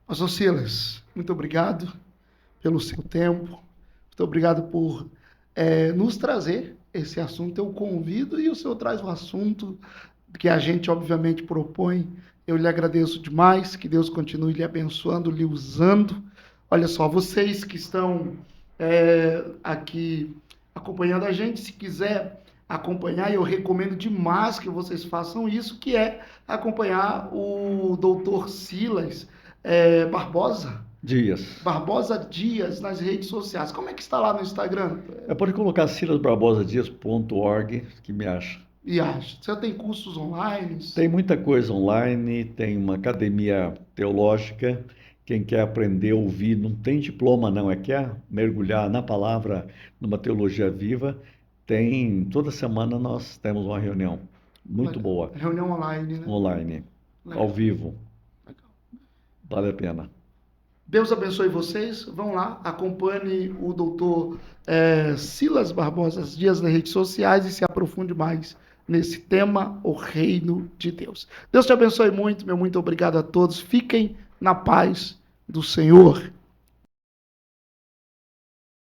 Pastor Silas, muito obrigado pelo seu tempo. Muito obrigado por nos trazer esse assunto. Eu convido e o senhor traz o assunto que a gente, obviamente, propõe. Eu lhe agradeço demais. Que Deus continue lhe abençoando, lhe usando. Olha só, vocês que estão aqui acompanhando a gente, se quiser acompanhar, eu recomendo demais que vocês façam isso, que é acompanhar o doutor Silas Barbosa Dias nas redes sociais. Como é que está lá no Instagram? Pode colocar silasbarbosadias.org que me acha. E acha. Você tem cursos online? Tem muita coisa online, tem uma academia teológica. Quem quer aprender a ouvir, não tem diploma não, quer mergulhar na palavra, numa teologia viva, toda semana nós temos uma reunião muito boa. Reunião online, né? Online, legal. Ao vivo. Legal. Vale a pena. Deus abençoe vocês. Vão lá, acompanhe o doutor Silas Barbosa Dias nas redes sociais e se aprofunde mais nesse tema, o reino de Deus. Deus te abençoe muito, meu muito obrigado a todos. Fiquem na paz do Senhor.